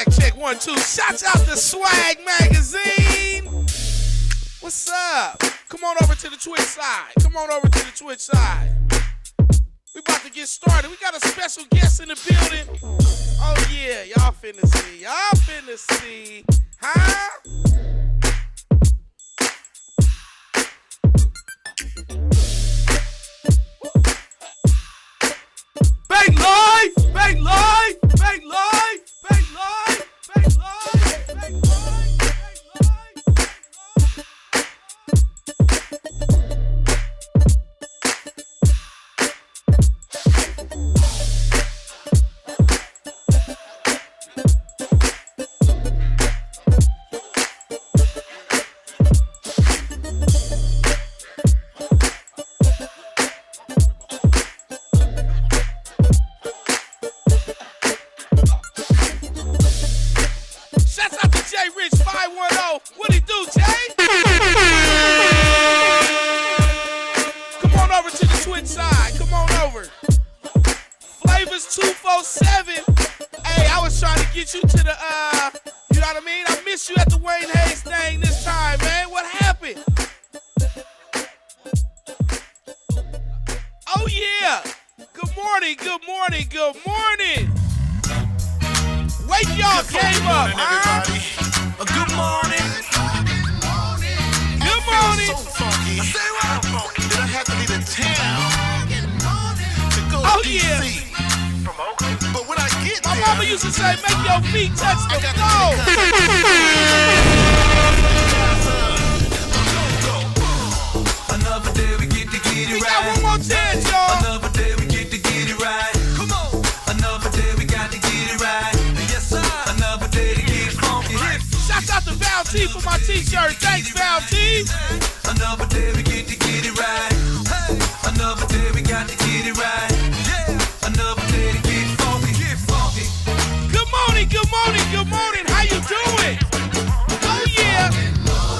Check 1, 2. Shouts out to Swag Magazine. What's up? Come on over to the Twitch side. We about to get started. We got a special guest in the building. Oh yeah, y'all finna see. Huh? Bang live. Good morning. Wake y'all game up, huh? Good morning. So funky. That I have to leave the town to go to DC. But when I get my there, mama used to say, make your feet touch the floor. Another day we get to get it right. We got one more chance, y'all. Another day we get to get it right. Come on. Another day we got to get it right. Yes, sir. Another day to get funky. Shout out to Val T for my t-shirt. Thanks, Val T. Another day we get to get it right. Hey. Another day we got to get it right. Yeah. Another day to get funky. Good morning. How you doing? Oh yeah.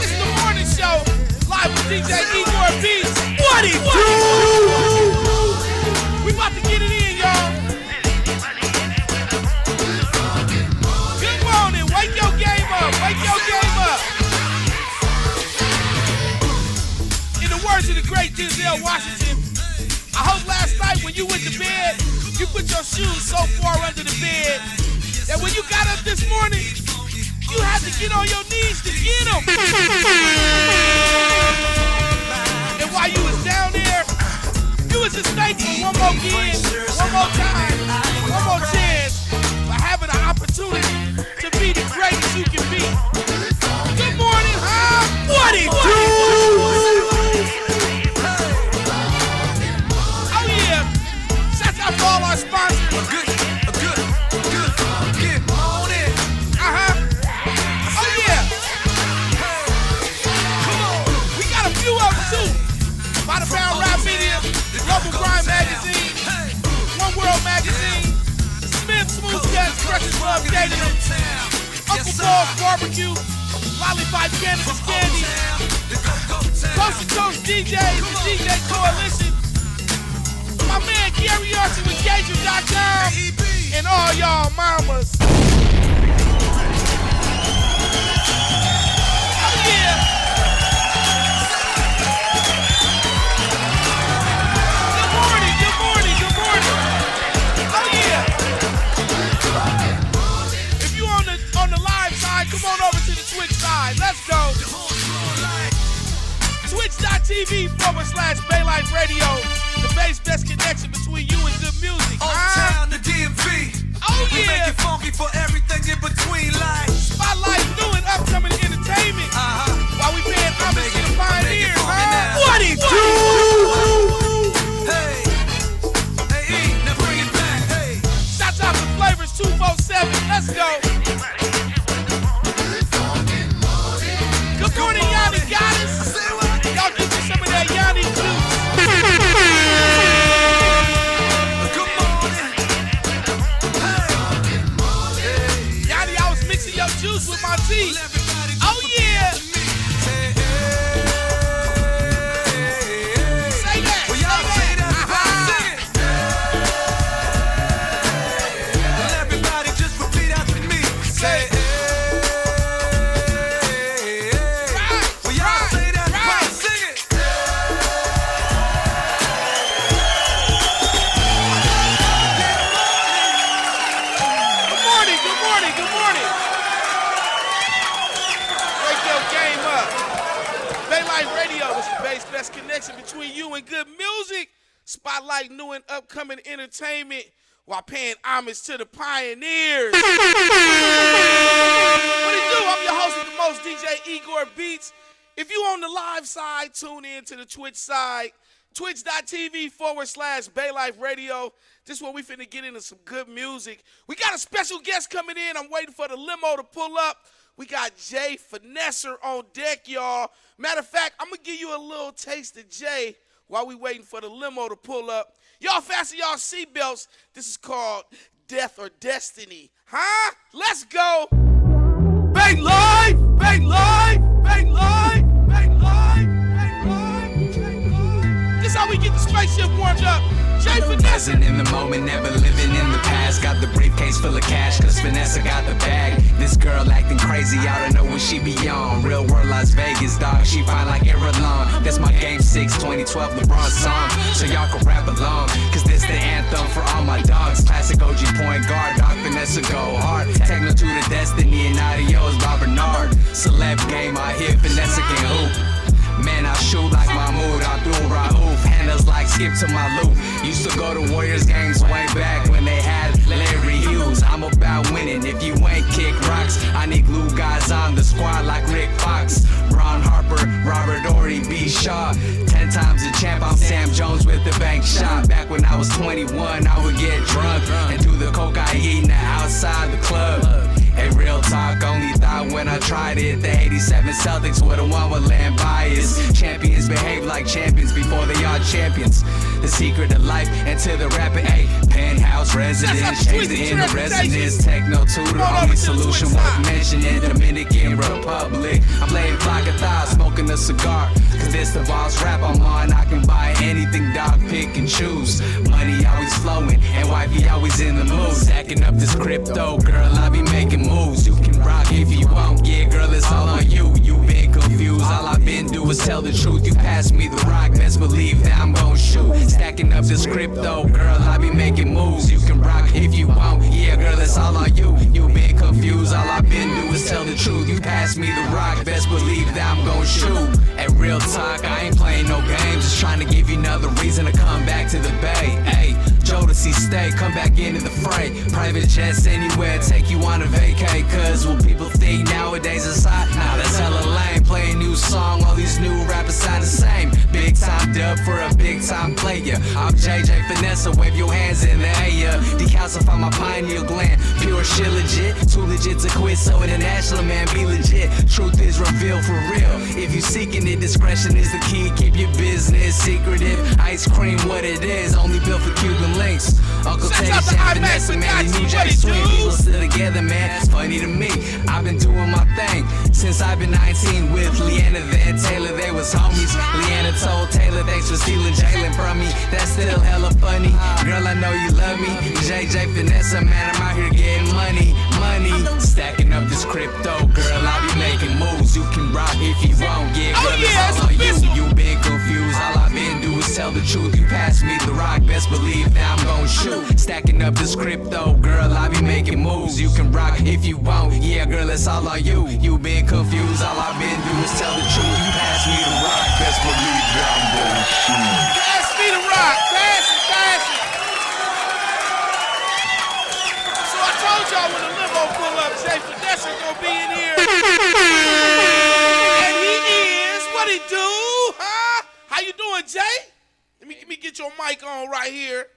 It's the morning show. Live with DJ Igor Beats. What he do? We about to get it in, y'all. Good morning. Wake your game up. In the words of the great Denzel Washington, I hope last night when you went to bed, you put your shoes so far under the bed that when you got up this morning, you had to get on your knees to get them. And while you was down there, you was just thankful one more again, one more time, one more chance for having an opportunity to be the greatest you can be. Good morning, huh? What it do? Oh yeah. Shout out to all our sponsors. Good morning. Oh yeah. Come on. We got a few of them too. By the Pound Rap Media, Global Grind Magazine, One World Magazine, Smith Smooth Cuts, Precious Love Dating, Uncle Paul's Barbecue, Lollipop Cannabis Candy, Coast to Coast DJs, the DJ Coalition, my man Gary Arson with Gager.com, and all y'all mamas. Oh yeah. Good morning. Oh yeah. If you on the live side, come on over to the Twitch side. Let's go. Twitch.tv/Baylife Radio. The best connection between you and good music. Town, the DMV. Oh We make yeah. it funky for everything in between life. Spotlight new and upcoming entertainment. While we paying homage to the pioneers, huh? What he do? Hey, now bring it back. Hey, Shout out to Flavors 247. Let's go. Good morning, Yanni Goddess. Y'all get you some of that Yanni juice. good morning. Hey, Yanni, I was mixing your juice with my tea. everybody just Oh yeah. Say, Say that. well, y'all say that. Uh-huh. Sing it. Well, everybody just repeat after me. Say, morning, good morning. Wake your game up. Bay Life Radio is the base best connection between you and good music. Spotlight new and upcoming entertainment while paying homage to the pioneers. What it do? I'm your host with the most, DJ Igor Beats. If you on the live side, tune in to the Twitch side. Twitch.tv/Bay Life Radio. This is where we finna get into some good music. We got a special guest coming in. I'm waiting for the limo to pull up. We got Jay Finesser on deck, y'all. Matter of fact, I'm gonna give you a little taste of Jay while we waiting for the limo to pull up. Y'all fasten y'all seatbelts. This is called Death or Destiny. Huh? Let's go. Bay Life! Bay Life! Bay Life! Bay Life! Bay Life! This is how we get the spaceship warmed up. Jay Finesser. Present in the moment, never living in the past. Got the briefcase full of cash, cause Finesser got the bag. This girl acting crazy, I don't know what she be on. Real world Las Vegas, dog, she fine like Avalon. That's my Game 6 2012 LeBron song. So y'all can rap along, cause this the anthem for all my dogs. Classic OG point guard, dog Finesser go hard. Techno to the destiny and adios, Bob Bernard. Celeb game, I hear Finesser can hoop. Man, I shoot like Mahmoud, I threw Raouf. Handles like skip to my loop. Used to go to Warriors games way back when they had Larry Hughes. I'm about winning. If you ain't kick rocks, I need glue guys on the squad like Rick Fox, Ron Harper, Robert Ory, B. Shaw. 10 times a champ, I'm Sam Jones with the bank shot. Back when I was 21, I would get drunk and do the cocaine outside the club. Hey, real talk, only thought when I tried it. The 87 Celtics were the one with land bias. Champions behave like champions before they are champions. The secret of life and to the rapper, hey, penthouse residence, change the inner residence. Techno tutor, only solution worth mentioning. Dominican Republic, I'm laying block of thought, smoking a cigar. Cause this the boss rap I'm on, I can buy anything, dog, pick and choose. Money always flowing, and wifey always in the mood. Stacking up this crypto, girl, I be making moves. You can rock if you want, yeah, girl, it's all on you. You been confused, all I've been do is tell the truth. You pass me the rock, best believe that I'm gon' shoot. Stacking up this crypto, girl, I be making moves. You can rock if you want, yeah, girl, it's all on you. You been confused, all I've been do is tell the truth. You pass me the rock, best believe that I'm gon' shoot. At real talk, I ain't playing no games, just trying to give you another reason to come back to the Bay. Hey, Jodeci, stay, come back into the fray. Private jets anywhere, take you on a vacay. Cause what people think nowadays is hot, nah, that's hella lame. Play a new song, all these new rappers sound the same. Big time dub for a big time player. I'm JJ Finesser, wave your hands in the air. Decalcify my pineal gland, pure shit legit. Too legit to quit, so international man be legit. Truth is revealed for real. If you seeking it, discretion is the key. Keep your business secretive. Ice cream, what it is, only built for Cuban links. Uncle Tay, Chef Finesser, man, he knew Jay Swing. People still together, man, it's funny to me. I've been doing my thing since I've been 19 with Leanna Van Taylor. They was homies. Leanna told Taylor, thanks for stealing Jalen from me. That's still hella funny. Girl, I know you love me. JJ Finesser, man, I'm out here getting money. Stacking up this crypto, girl, I be making moves. You can rock if you want, yeah, girl, it's all on you. You been confused, all I've been do is tell the truth. You pass me the rock, best believe that I'm gon' shoot. Stacking up this crypto, girl, I be making moves. You can rock if you want, yeah, girl, it's all on you. You been confused, all I've been do is tell the truth. You pass me the rock, best believe that I'm gon' shoot. Pass me the rock, pass it. So I told y'all when the limo pull up, Jay Finesser gonna be in here. And he is. What he do? Huh? How you doing, Jay? Let me get your mic on right here.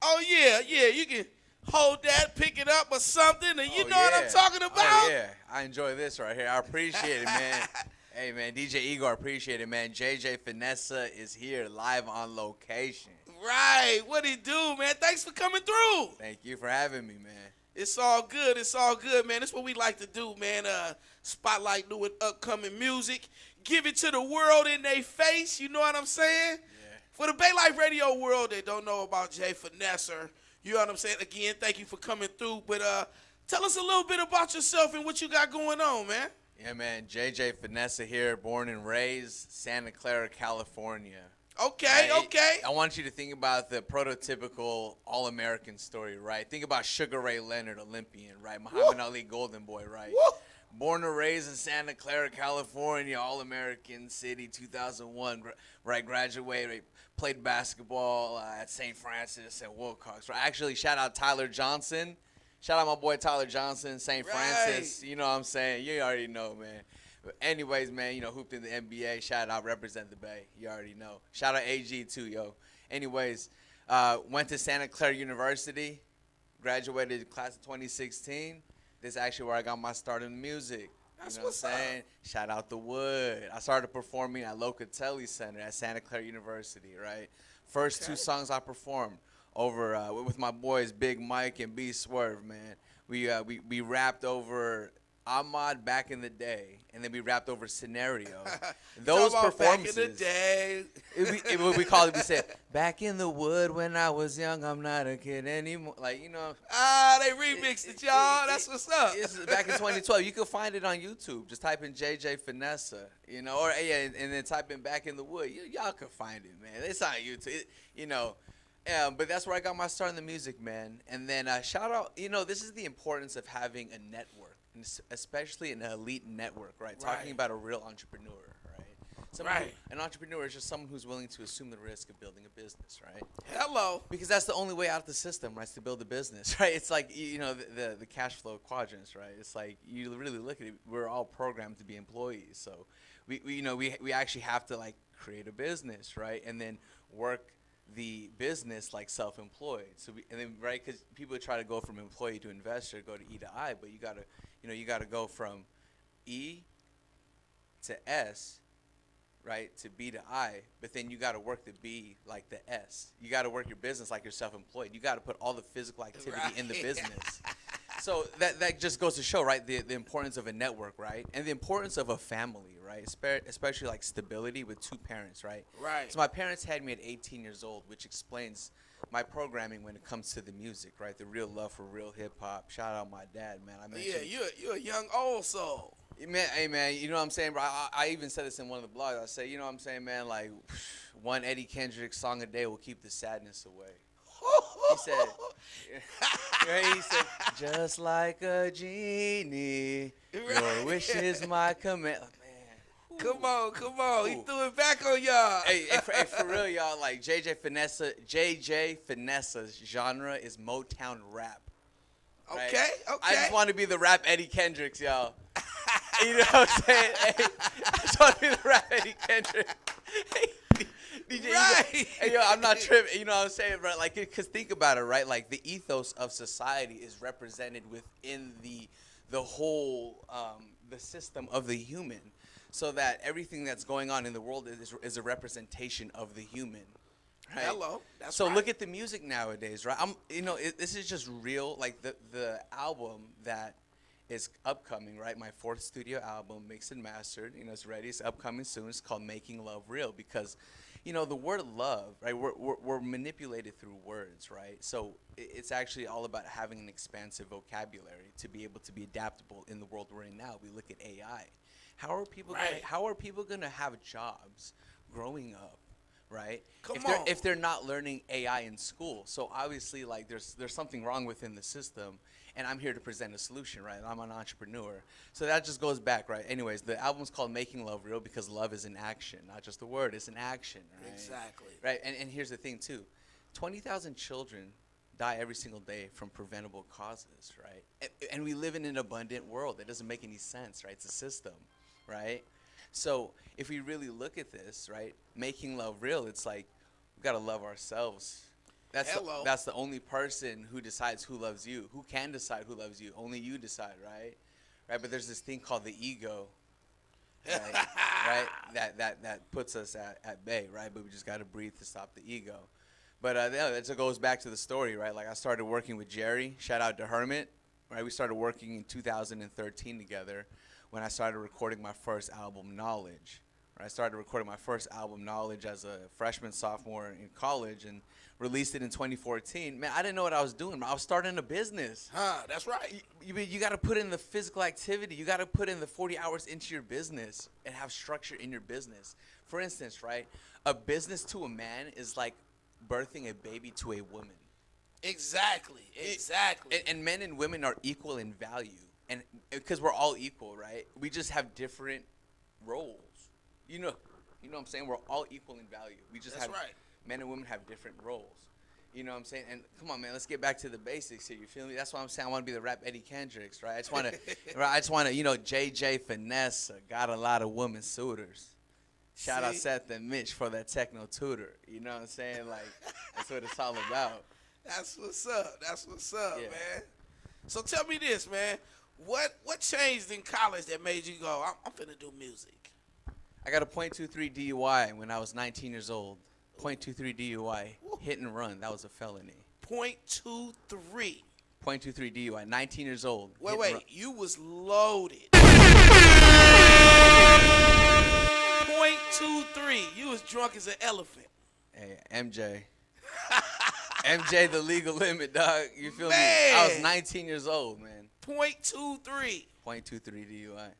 Oh yeah, you can hold that, pick it up or something, and you know what I'm talking about? Oh yeah, I enjoy this right here. I appreciate it, man. Hey man, DJ Igor, appreciate it, man. JJ Finesser is here live on location. Right, what he do, man? Thanks for coming through. Thank you for having me, man. It's all good, man. That's what we like to do, man. Spotlight new and upcoming music. Give it to the world in their face, you know what I'm saying? Yeah. For the Bay Life Radio world that don't know about Jay Finesser, you know what I'm saying? Again, thank you for coming through. But tell us a little bit about yourself and what you got going on, man. Yeah, man. JJ Finesser here, born and raised Santa Clara, California. Okay, Right? okay. I want you to think about the prototypical All-American story, right? Think about Sugar Ray Leonard, Olympian, right? Muhammad Ali, Golden Boy, right? Woo. Born and raised in Santa Clara, California, All-American City, 2001, right? Graduated, right? Played basketball at St. Francis and Wilcox, right? Actually, shout out Tyler Johnson. Shout out my boy Tyler Johnson, St. Francis. You know what I'm saying? You already know, man. But anyways, man, hooped in the NBA. Shout out, represent the Bay. You already know. Shout out AG too, yo. Anyways, went to Santa Clara University. Graduated class of 2016. This is actually where I got my start in music. That's You know what's what I'm saying? up. Shout out the Wood. I started performing at Locatelli Center at Santa Clara University, right? First two songs I performed over with my boys Big Mike and B Swerve, man. We rapped over Ahmad back in the day, and then we rapped over Scenario. Those performances. Back in the day. We call it. We said, "Back in the wood when I was young, I'm not a kid anymore." Like They remixed it, y'all. That's what's up. It's back in 2012. You can find it on YouTube. Just type in JJ Finesser, or and then type in "Back in the Wood." Y'all can find it, man. It's on YouTube. But that's where I got my start in the music, man. And then shout out, this is the importance of having a network. And especially an elite network, right? Talking about a real entrepreneur, right? An entrepreneur is just someone who's willing to assume the risk of building a business, right? Hello. Because that's the only way out of the system, right? Is to build a business, right? It's like the cash flow quadrants, right? It's like you really look at it. We're all programmed to be employees, so we actually have to like create a business, right? And then work the business like self-employed. So right, because people try to go from employee to investor, go to E to I, but you gotta go from E to S, right, to B to I, but then you gotta work the B like the S. You gotta work your business like you're self-employed. You gotta put all the physical activity in the business. So that just goes to show, right, the importance of a network, right, and the importance of a family, right, especially like stability with two parents, right. Right. So my parents had me at 18 years old, which explains my programming when it comes to the music, right, the real love for real hip hop. Shout out my dad, man. You're a young old soul. Man, hey man, you know what I'm saying, bro? I even said this in one of the blogs. I say, you know what I'm saying, man, like one Eddie Kendrick song a day will keep the sadness away. He said, just like a genie, your wish is my command. Man. Come on. He threw it back on y'all. Hey, for real, y'all, like JJ Finesser's genre is Motown rap. Right? Okay. I just want to be the rap Eddie Kendricks, y'all. You know what I'm saying? Hey, I just want to be the rap Eddie Kendricks. DJ, hey, yo, I'm not tripping. You know what I'm saying, bro? Like, because think about it, right? Like, the ethos of society is represented within the whole the system of the human, so that everything that's going on in the world is a representation of the human. Right? Hello. That's so right. look at the music nowadays, right? This is just real. Like the album that is upcoming, right? My 4th studio album, mixed and mastered. It's ready. It's upcoming soon. It's called Making Love Real, because the word love, right? We're manipulated through words, right? So it's actually all about having an expansive vocabulary to be able to be adaptable in the world we're in now. We look at AI. How are people gonna have jobs growing up, right? If they're not learning AI in school. So obviously, like, there's something wrong within the system, and I'm here to present a solution, right? I'm an entrepreneur. So that just goes back, right? Anyways, the album's called Making Love Real because love is an action, not just a word. It's an action, right? Exactly. Right, and here's the thing, too. 20,000 children die every single day from preventable causes, right? And we live in an abundant world. That doesn't make any sense, right? It's a system, right? So if we really look at this, right, making love real, it's like we got to love ourselves. That's the only person who decides who loves you. Who can decide who loves you? Only you decide, right? Right, but there's this thing called the ego, right? Right? That puts us at bay, right? But we just got to breathe to stop the ego. But that goes back to the story, right? Like, I started working with Jerry. Shout out to Hermit, right? We started working in 2013 together when I started recording my first album, Knowledge, I started recording my first album, Knowledge, as a freshman, sophomore in college, and released it in 2014. Man, I didn't know what I was doing. I was starting a business. That's right. You got to put in the physical activity. You got to put in the 40 hours into your business and have structure in your business. For instance, right, a business to a man is like birthing a baby to a woman. Exactly. And men and women are equal in value, and because we're all equal, right? We just have different roles. You know what I'm saying? We're all equal in value. We just That's have right. Men and women have different roles. You know what I'm saying? And come on, man, let's get back to the basics here. You feel me? That's why I'm saying I want to be the rap Eddie Kendricks, right? I just want to, JJ Finesser got a lot of women suitors. Shout out Seth and Mitch for that techno tutor. You know what I'm saying? Like, that's what it's all about. That's what's up. Yeah. Man. So tell me this, man. What changed in college that made you go, I'm finna do music? I got a .23 DUI when I was 19 years old. .23 DUI, hit and run. That was a felony. .23. .23 DUI, 19 years old. Wait, you was loaded. .23. You was drunk as an elephant. Hey, MJ. MJ, the legal limit, dog. You feel me? Man. I was 19 years old, man. .23. .23 DUI.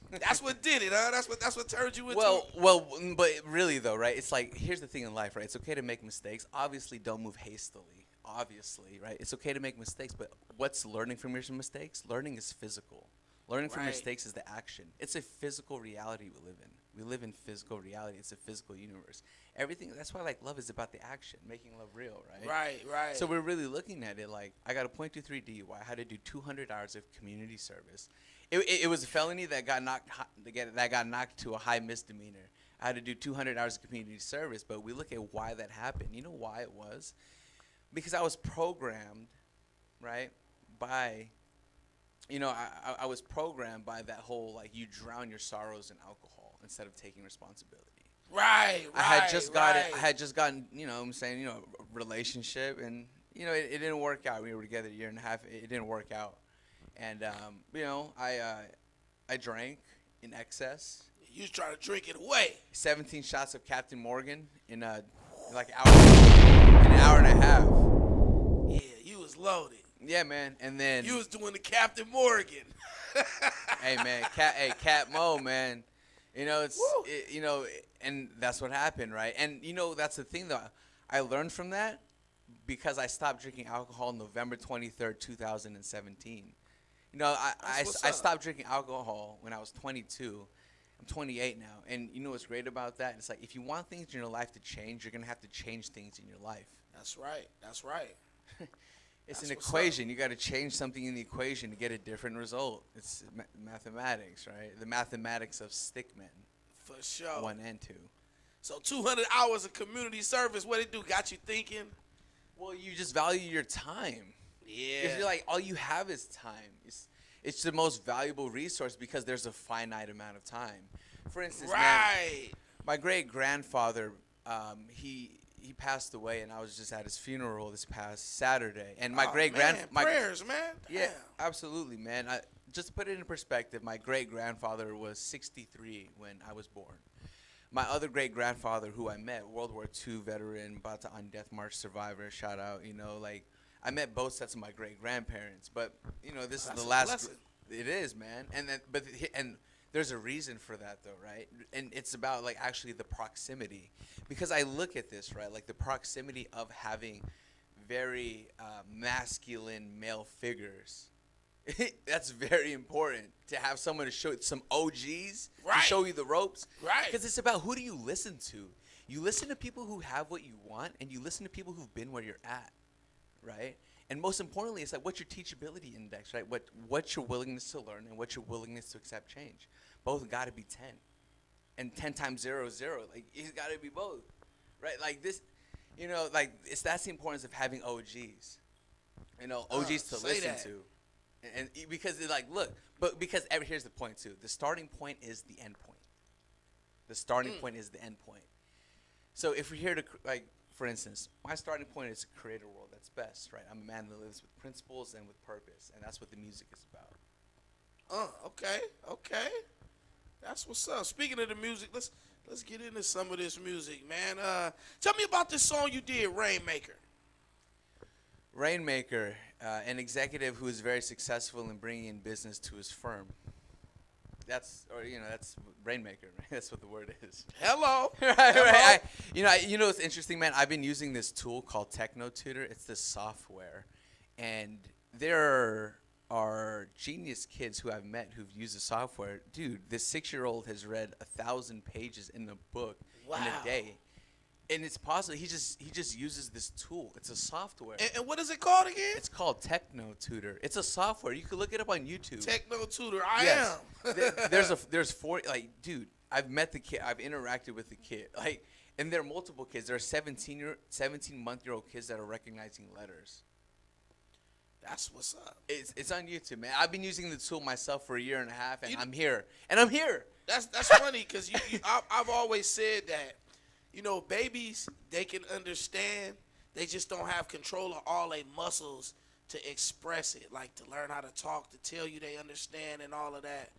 That's what did it, huh? That's what turned you into. Well, but really though, right? It's like, here's the thing in life, right? It's okay to make mistakes. Obviously, don't move hastily. Obviously, right? It's okay to make mistakes, but what's learning from your mistakes? Learning is physical. Learning from Right. mistakes is the action. It's a physical reality we live in. We live in physical reality. It's a physical universe. Everything. That's why like love is about the action, making love real, right? Right. So we're really looking at it like I got a .23 DUI. I had to do 200 hours of community service. It was a felony that got knocked to a high misdemeanor. I had to do 200 hours of community service, but we look at why that happened. You know why it was? Because I was programmed, right, by, I was programmed by that whole, like, you drown your sorrows in alcohol instead of taking responsibility. Right. I had just gotten, a relationship, and, it didn't work out. We were together a year and a half. It didn't work out. And, I drank in excess. You was trying to drink it away. 17 shots of Captain Morgan in an hour and a half. Yeah, you was loaded. Yeah, man. And then You was doing the Captain Morgan. hey, man, Cat Mo, man. And that's what happened, right? And that's the thing though. I learned from that because I stopped drinking alcohol November 23rd, 2017. I stopped drinking alcohol when I was 22. I'm 28 now. And you know what's great about that? It's like if you want things in your life to change, you're going to have to change things in your life. That's right. It's That's an what's equation. You got to change something in the equation to get a different result. It's mathematics, right? The mathematics of stickmen. For sure. 1 and 2. So 200 hours of community service, what it do? Got you thinking? Well, you just value your time. Yeah. If you're like, all you have is time. It's the most valuable resource because there's a finite amount of time. For instance, right. Man, my great-grandfather, he passed away, and I was just at his funeral this past Saturday. And my prayers, man. Yeah, Damn. absolutely, man. Just to put it in perspective, my great-grandfather was 63 when I was born. My other great-grandfather, who I met, World War II veteran, on Death March survivor, shout out, I met both sets of my great-grandparents, but this is the last. Blessing. It is, man, and there's a reason for that, though, right? And it's about like actually the proximity, because I look at this, right, like the proximity of having very masculine male figures. That's very important to have someone to show some OGs to show you the ropes, right? Because it's about who do you listen to. You listen to people who have what you want, and you listen to people who've been where you're at. Right? And most importantly, it's like what's your teachability index, right? What's your willingness to learn and what's your willingness to accept change? Both got to be 10. And 10 times 0 is 0. Like, it's got to be both. Right? Like this, that's the importance of having OGs. OGs to listen to. And because it's like, look, here's the point too. The starting point is the end point. The starting point is the end point. So if we're here to, like, for instance, my starting point is to create a world that's best, right? I'm a man that lives with principles and with purpose, and that's what the music is about. Okay. That's what's up. Speaking of the music, let's get into some of this music, man. Tell me about this song you did, Rainmaker. Rainmaker, an executive who is very successful in bringing in business to his firm. That's Rainmaker, right? That's what the word is. Hello. right. You know, it's interesting, man. I've been using this tool called Techno Tutor. It's this software, and there are genius kids who I've met who've used the software. Dude, this 6-year-old has read 1,000 pages in a book in a day. And it's possible he just uses this tool. It's a software. And what is it called again? It's called Techno Tutor. It's a software. You can look it up on YouTube. Techno Tutor. Yes. I am. There's 40, like, dude, I've met the kid. I've interacted with the kid. Like, and there are multiple kids. There are 17-month-old kids that are recognizing letters. That's what's up. It's on YouTube, man. I've been using the tool myself for 1.5 years, and I'm here. And I'm here. That's funny because I've always said that, you know, babies, they can understand. They just don't have control of all their muscles to express it, like to learn how to talk, to tell you they understand and all of that.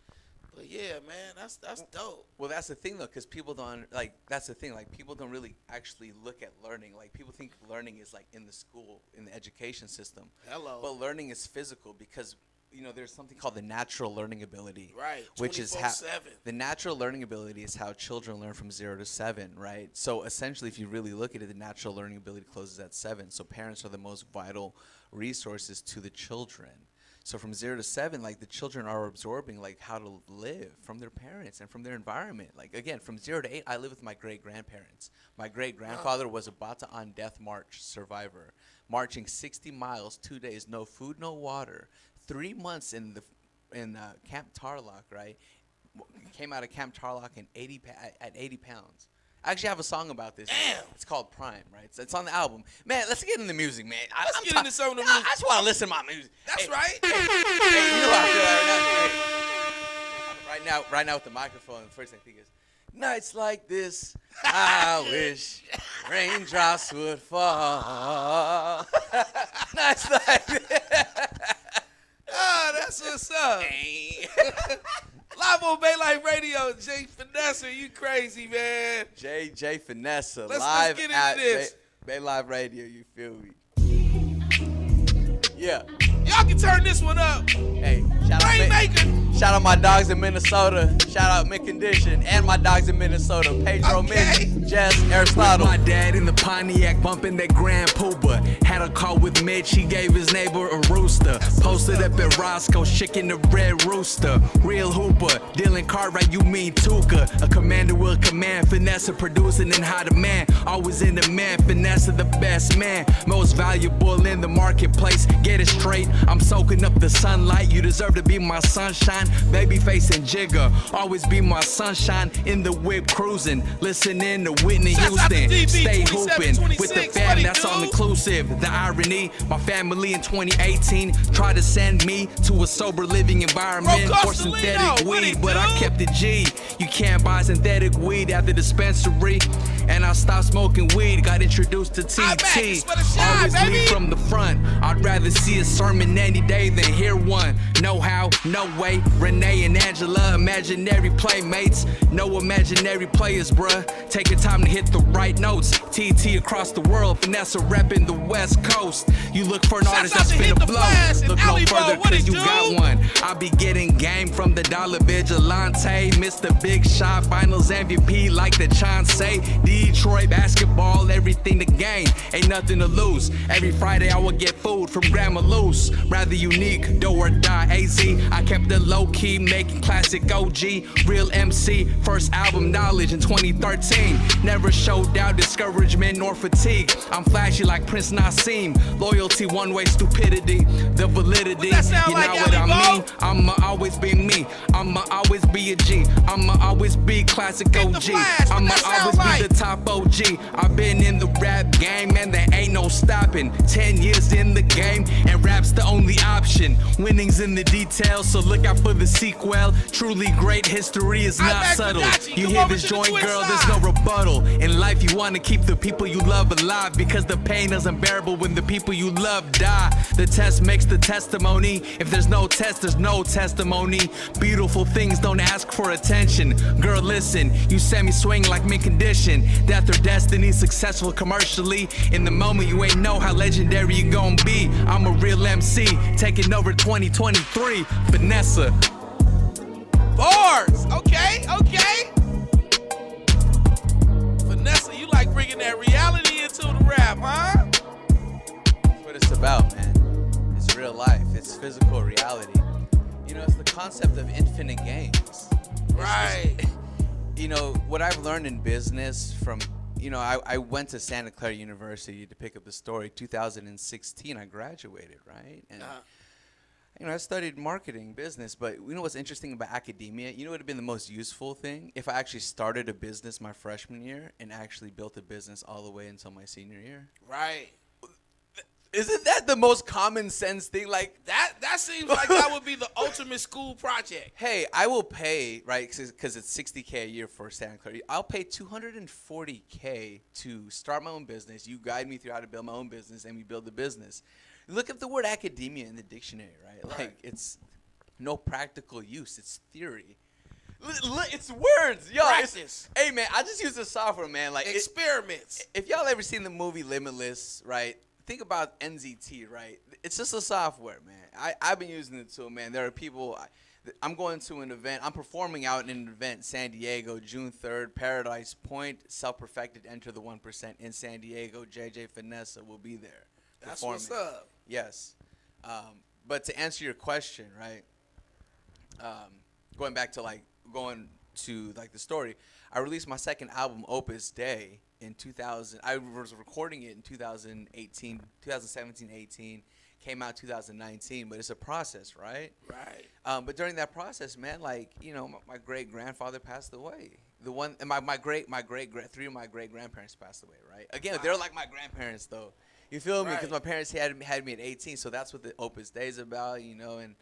But yeah, man, that's dope. Well, that's the thing though, because people don't that's the thing. Like, people don't really actually look at learning. Like, people think learning is like in the school, in the education system. Hello. But learning is physical because, you know, there's something called the natural learning ability. Right. Which is 24/7. the natural learning ability is how children learn from 0 to 7, right? So essentially, if you really look at it, the natural learning ability closes at 7. So parents are the most vital resources to the children. So from 0 to 7, like, the children are absorbing like how to live from their parents and from their environment. Like, again, from 0 to 8, I live with my great-grandparents. My great-grandfather was a Bata on death march survivor, marching 60 miles, 2 days, no food, no water, 3 months in Camp Tarlock, right? Came out of Camp Tarlock at 80 pounds. I actually have a song about this. Damn. It's called Prime, right? It's on the album. Man, let's get into music, man. Let's get into some of the music. I just want to listen to my music. That's right. Hey, you know how I feel right now. Right now with the microphone, the first thing I think is, nights like this, I wish raindrops would fall. Nights like this. Ah, that's what's up. Live on Bay Life Radio, Jay Finesser, you crazy, man. J Finesser, Let's live get into at this. Bay Live Radio, you feel me? Yeah. Y'all can turn this one up. Hey, Rainmaker. shout out my dogs in Minnesota. Shout out Mint Condition and my dogs in Minnesota. Pedro, Okay. Mitch, Jess, Aristotle. My dad in the Pontiac bumping that Grand Pooba. Had a call with Mitch, he gave his neighbor a rooster. Posted up at Roscoe's, chicken the red rooster. Real hooper, Dylan Cartwright, you mean Tuka. A commander will command, Finesser producing and how the man. Always in the man, Finesser the best man. Most valuable in the marketplace, get it straight. I'm soaking up the sunlight, you deserve to be my sunshine. Babyface and Jigger, always be my sunshine. In the whip cruising, listening to Whitney Shouts out to Houston. DB Stay hooping 2726, with the fam, buddy, that's all dude. inclusive. The irony, my family in 2018 tried to send me to a sober living environment Bro, for Costalino, synthetic what he weed, but I do? kept it G. You can't buy synthetic weed at the dispensary. And I stopped smoking weed, got introduced to I'm back, TT. it's for the shine, Always baby. lead from the front. I'd rather see a sermon any day than hear one. No how, no way. Renee and Angela, imaginary playmates. No imaginary players, bruh. Take your time to hit the right notes. TT across the world, Finesser repping the West Coast. You look for an Shouts artist out that's to Hit finna the blow. Flash and Look no Alley Bo, further what it cause you do? got one. I be getting game from the Dollar Vigilante. Mr. Big Shot, Finals MVP like the Chauncey. Detroit basketball, everything to gain. Ain't nothing to lose. Every Friday I will get food from Grandma Loose. Rather unique, do or die. AZ, I kept it low key, making classic OG. Real MC, first album Knowledge in 2013. Never showed doubt, discouragement, nor fatigue. I'm flashy like Prince Nassim. Loyalty, one way stupidity. The validity, What that sound you like, know what I Alley Bo? mean? I'ma always be me. I'ma always be a G. I'ma always be classic Hit the OG. Flash, what I'ma that sound always like? be the top OG. I've been in the rap game and there ain't no stopping. 10 years in the game and rap's the only option. Winning's in the details, so look out for the sequel. Truly great history is I'm not back, subtle. Fibonacci. You Come hear over this to the joint, twist girl, side. there's no rebuttal. In life, you wanna keep the people you love alive because the pain is unbearable when the people you love die. The test makes the testimony. If there's no test, there's no testimony. Beautiful things don't ask for attention. Girl, listen, you send me swing like mid-condition. Death or destiny, successful commercially. In the moment, you ain't know how legendary you gon' be. I'm a real MC, taking over 2023. Finesser. Bars. Okay. Vanessa, you like bringing that reality into the rap, huh? That's what it's about, man. It's real life. It's physical reality. You know, it's the concept of infinite games. Right. You know, what I've learned in business from, you know, I went to Santa Clara University to pick up the story. 2016, I graduated, right? And you know, I studied marketing, business, but you know what's interesting about academia? You know what would have been the most useful thing? If I actually started a business my freshman year and actually built a business all the way until my senior year. Right. Isn't that the most common sense thing? Like That seems like that would be the ultimate school project. hey, I will pay, right, because it's $60K a year for Santa Clara. I'll pay $240K to start my own business. You guide me through how to build my own business, and we build the business. Look up the word academia in the dictionary, right? Like, it's no practical use. It's theory. It's words, yo. Practice. Hey, man, I just use the software, man. Like Experiments. if y'all ever seen the movie Limitless, right? Think about NZT, right? It's just a software, man. I've been using it too, man. There are people. I'm going to an event. I'm performing out in an event, San Diego, June 3rd, Paradise Point, Self-Perfected, Enter the 1% in San Diego. JJ Finesser will be there. That's performing. what's up. Yes. But to answer your question, right, going to the story, I released my second album, Opus Dei, in 2000. I was recording it in 2017, 18, came out 2019, but it's a process, right? Right. But during that process, man, like, you know, my great grandfather passed away. Three of my great grandparents passed away, right? Again, they're like my grandparents, though. You feel me? Because my parents had me at 18, so that's what the Opus Dei is about, you know, and,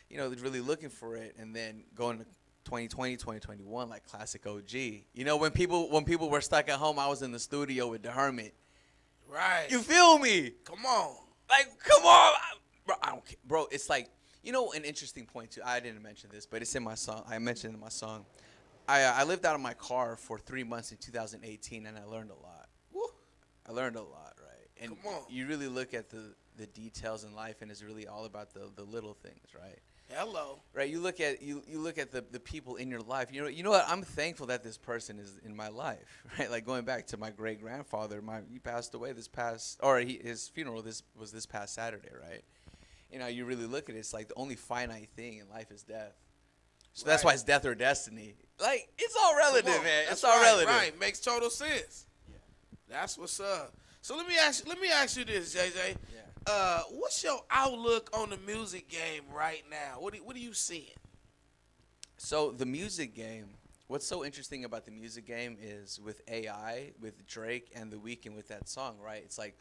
you know, really looking for it. And then going to 2020, 2021, like classic OG. You know, when people were stuck at home, I was in the studio with the Hermit. Right. You feel me? Come on. Like, come on. Bro, I don't care. Bro, it's like, you know, an interesting point, too. I didn't mention this, but it's in my song. I mentioned it in my song. I lived out of my car for 3 months in 2018, and I learned a lot. Woo. I learned a lot, right? And Come on. you really look at the details in life, and it's really all about the little things, right? Hello. Right, you look at the people in your life. You know what? I'm thankful that this person is in my life, right? Like going back to my great grandfather, he passed away his funeral was this past Saturday, right? You know, you really look at it. It's like the only finite thing in life is death. So that's why it's death or destiny. Like, it's all relative, man. It's all relative. Right, makes total sense. Yeah. That's what's up. So let me ask you this, JJ. Yeah. What's your outlook on the music game right now? What are you seeing? So the music game, what's so interesting about the music game is with AI, with Drake and The Weeknd with that song, right? It's like,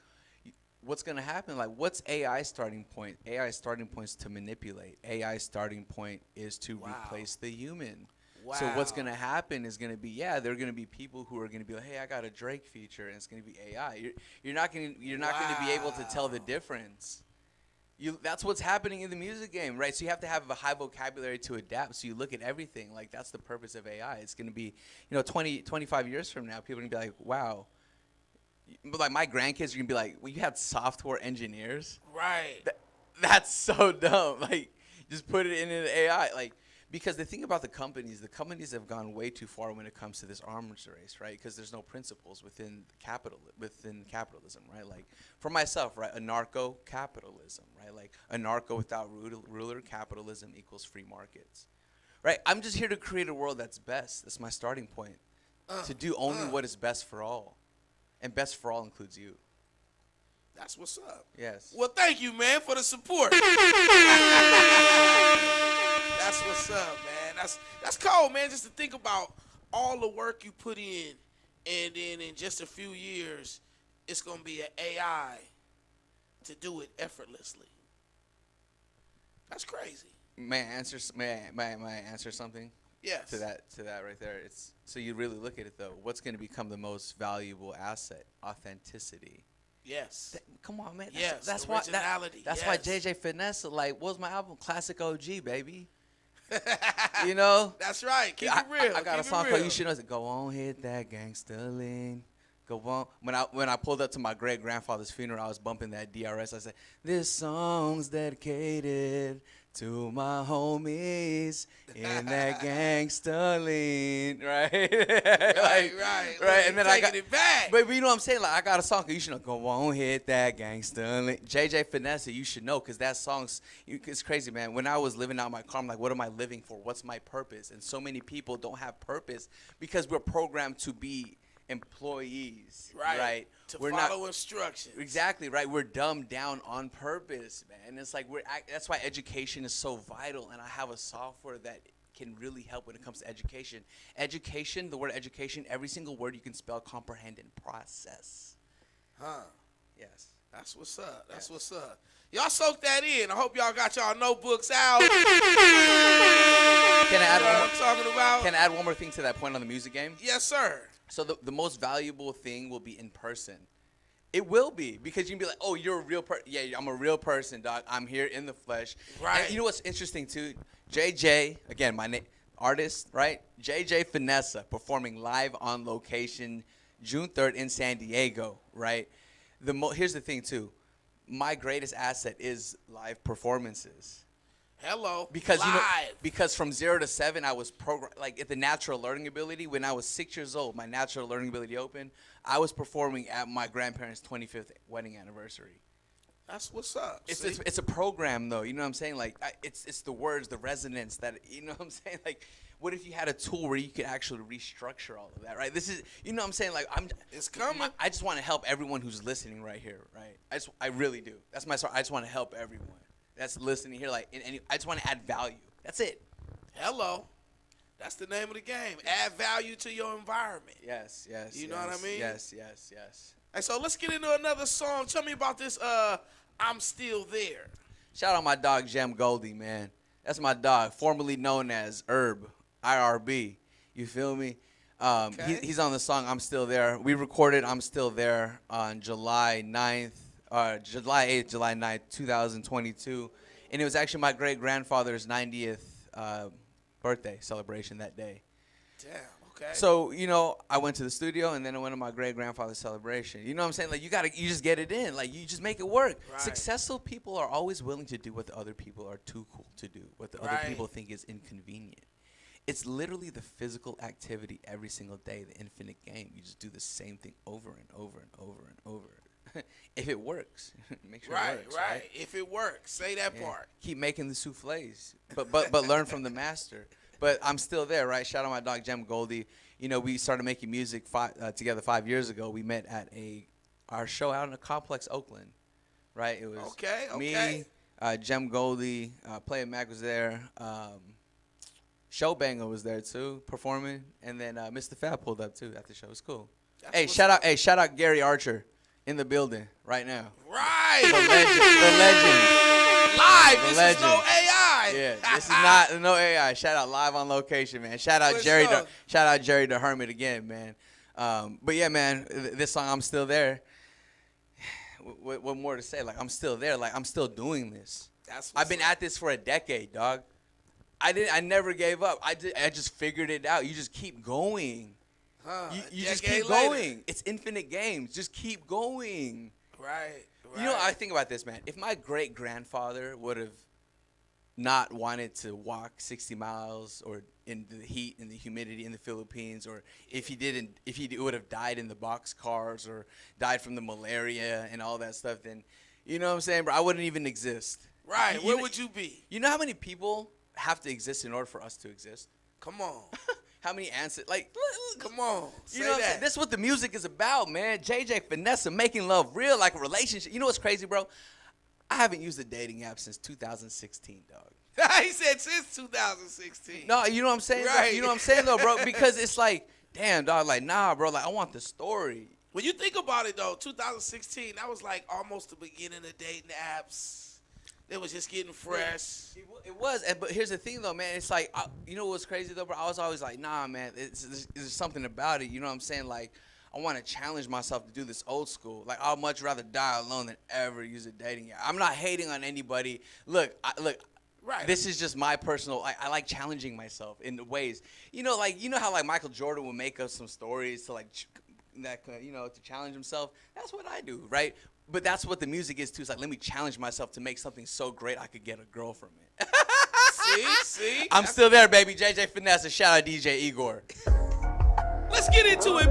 what's going to happen? Like, what's AI's starting point? AI's starting point is to manipulate. AI's starting point is to replace the human. Wow. So what's going to happen is going to be, there are going to be people who are going to be like, hey, I got a Drake feature, and it's going to be AI. You're not going to be able to tell the difference. That's what's happening in the music game, right? So you have to have a high vocabulary to adapt. So you look at everything. Like, that's the purpose of AI. It's going to be, 25 years from now, people are going to be like, wow. But like my grandkids are going to be like, well, you had software engineers? Right. That's so dumb. Like, just put it in an AI. Like, because the thing about the companies have gone way too far when it comes to this arms race, right? Because there's no principles within capitalism, right? Like, for myself, right, anarcho-capitalism, right? Like, anarcho without ruler, capitalism equals free markets, right? I'm just here to create a world that's best. That's my starting point. To do only what is best for all. And best for all includes you. That's what's up. Yes. Well, thank you, man, for the support. That's what's up, man. That's cold, man, just to think about all the work you put in, and then in just a few years, it's going to be an AI to do it effortlessly. That's crazy. May I answer something? Yes. To that right there. It's so you really look at it though. What's going to become the most valuable asset? Authenticity. Yes. Come on, man. Yes. That's originality. That's why JJ Finesser, like, what was my album? Classic OG, baby. You know? That's right. Keep it real. I got a Keep it song real. called You Should Know. Go on, hit that gangster lean. Go on. When I pulled up to my great grandfather's funeral, I was bumping that DRS. I said, "This song's dedicated to my homies in that gangster lean." Right? Right. And then taking it back. But you know what I'm saying? Like, I got a song. You should know. Go on, hit that gangster lean. JJ Finesser, you should know, because that song's, it's crazy, man. When I was living out my car, I'm like, what am I living for? What's my purpose? And so many people don't have purpose because we're programmed to be employees, right? To we're follow instructions. Exactly, right? We're dumbed down on purpose, man. It's like that's why education is so vital, and I have a software that can really help when it comes to education. Education, the word education, every single word you can spell, comprehend, and process. Yes. That's what's up. That's what's up. Y'all soak that in. I hope y'all got y'all notebooks out. Can I add You know what I'm talking about? Can I add one more thing to that point on the music game? Yes, sir. So the most valuable thing will be in person. It will be, because you can be like, oh, you're a real person. Yeah, I'm a real person, dog. I'm here in the flesh. Right. And you know what's interesting, too? JJ, again, my name, artist, right? JJ Finesser performing live on location June 3rd in San Diego, right? Here's the thing, too. My greatest asset is live performances. Hello. Because live. you know, because from 0 to 7, I was like at the natural learning ability. When I was 6 years old, my natural learning ability opened. I was performing at my grandparents' 25th wedding anniversary. That's what's up. It's a program, though. You know what I'm saying? Like, it's the words, the resonance that, you know what I'm saying? Like, what if you had a tool where you could actually restructure all of that, right? This is, you know what I'm saying? Like, It's coming. I just want to help everyone who's listening right here, right? I really do. That's my story. I just want to help everyone that's listening here. Like, I just want to add value. That's it. Hello. That's the name of the game. Add value to your environment. Yes. You know what I mean? Yes. Hey, so let's get into another song. Tell me about this, I'm Still There. Shout out my dog, Jem Goldie, man. That's my dog, formerly known as Herb, IRB. You feel me? Okay. He's on the song I'm Still There. We recorded I'm Still There on July 8th, July 9th, 2022. And it was actually my great-grandfather's 90th birthday celebration that day. Damn, okay. So, you know, I went to the studio, and then I went to my great-grandfather's celebration. You know what I'm saying? Like, you just get it in. Like, you just make it work. Right. Successful people are always willing to do what the other people are too cool to do, what the other people think is inconvenient. It's literally the physical activity every single day, the infinite game. You just do the same thing over and over and over and over. If it works, make sure it works. Right. If it works, say that part. Keep making the souffles, but learn from the master. But I'm still there, right? Shout out my dog, Jem Goldie. You know, we started making music together 5 years ago. We met at our show out in the Complex, Oakland, right? It was me, Jem Goldie, Playa Mac was there. Showbanger was there too, performing, and then Mr. Fat pulled up too at the show. It was cool. Shout out Gary Archer in the building right now. Right. The legend. Live. The This legend. is no AI. Yeah, this is not no AI. Shout out live on location, man. Shout out Jerry the Hermit again, man. But yeah, man, this song I'm Still There. What more to say? Like, I'm still there. Like, I'm still doing this. I've been at this for a decade, dog. I never gave up. I just figured it out. You just keep going. You just keep going. It's infinite games. Just keep going. Right. You know, I think about this, man. If my great-grandfather would have not wanted to walk 60 miles or in the heat and the humidity in the Philippines, or if he would have died in the boxcars or died from the malaria and all that stuff, then, you know what I'm saying, bro, I wouldn't even exist. Right. Where would you be? You know how many people have to exist in order for us to exist? Come on. How many answers? Like, come on. You know what I'm saying? This is what the music is about, man. JJ Finesser, making love real, like a relationship. You know what's crazy, bro? I haven't used a dating app since 2016, dog. He said since 2016. No, you know what I'm saying? Right. You know what I'm saying, though, bro? Because it's like, damn, dog, like, nah, bro, like, I want the story. When you think about it, though, 2016, that was like almost the beginning of dating apps. It was just getting fresh. It was, but here's the thing, though, man. It's like, you know what's crazy, though, bro? I was always like, nah, man, there's something about it. You know what I'm saying? Like, I want to challenge myself to do this old school. Like, I'd much rather die alone than ever use a dating app. I'm not hating on anybody. Look. Right. This is just my personal. I like challenging myself in ways. Like how like Michael Jordan would make up some stories to like to challenge himself. That's what I do, right? But that's what the music is too. It's like, let me challenge myself to make something so great I could get a girl from it. See? I'm still there, baby. JJ Finesser. Shout out DJ Igor. Let's get into it.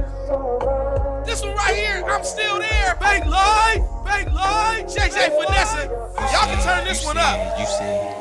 This one right here, I'm still there. Bank line. JJ Finesser. Y'all can turn this one up.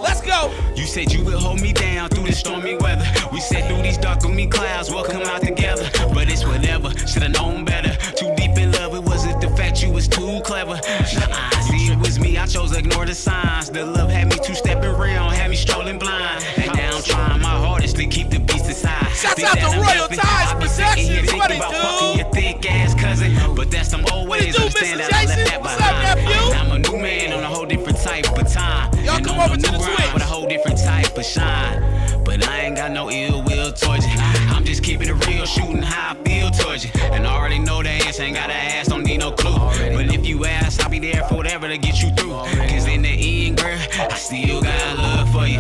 Let's go. You said you would hold me down through the stormy weather. We said through these dark gloomy clouds we'll come out together. But it's whatever, should've known better. Too deep in love, it wasn't the fact you was too clever. See, it was me, I chose to ignore the signs. The love had me two-stepping around, had me strolling blind. And now I'm trying my hardest to keep the beast aside. Shouts out to Royal Ties Productions. What it do? Fucking your thick ass cousin. But that's some old ways do, of stand Mr. out. I left Jason? that What's up, behind. nephew? I'm a new man on a whole different type of time. Y'all And come on over the to the new grind Twitch. with a whole different type of shine. But I ain't got no ill will towards you. I'm just keeping it real, shooting how I feel towards you. And I already know the answer, ain't gotta ask, don't need no clue. But if you ask, I'll be there for whatever to get you through. Cause in the end, girl, I still got love for you.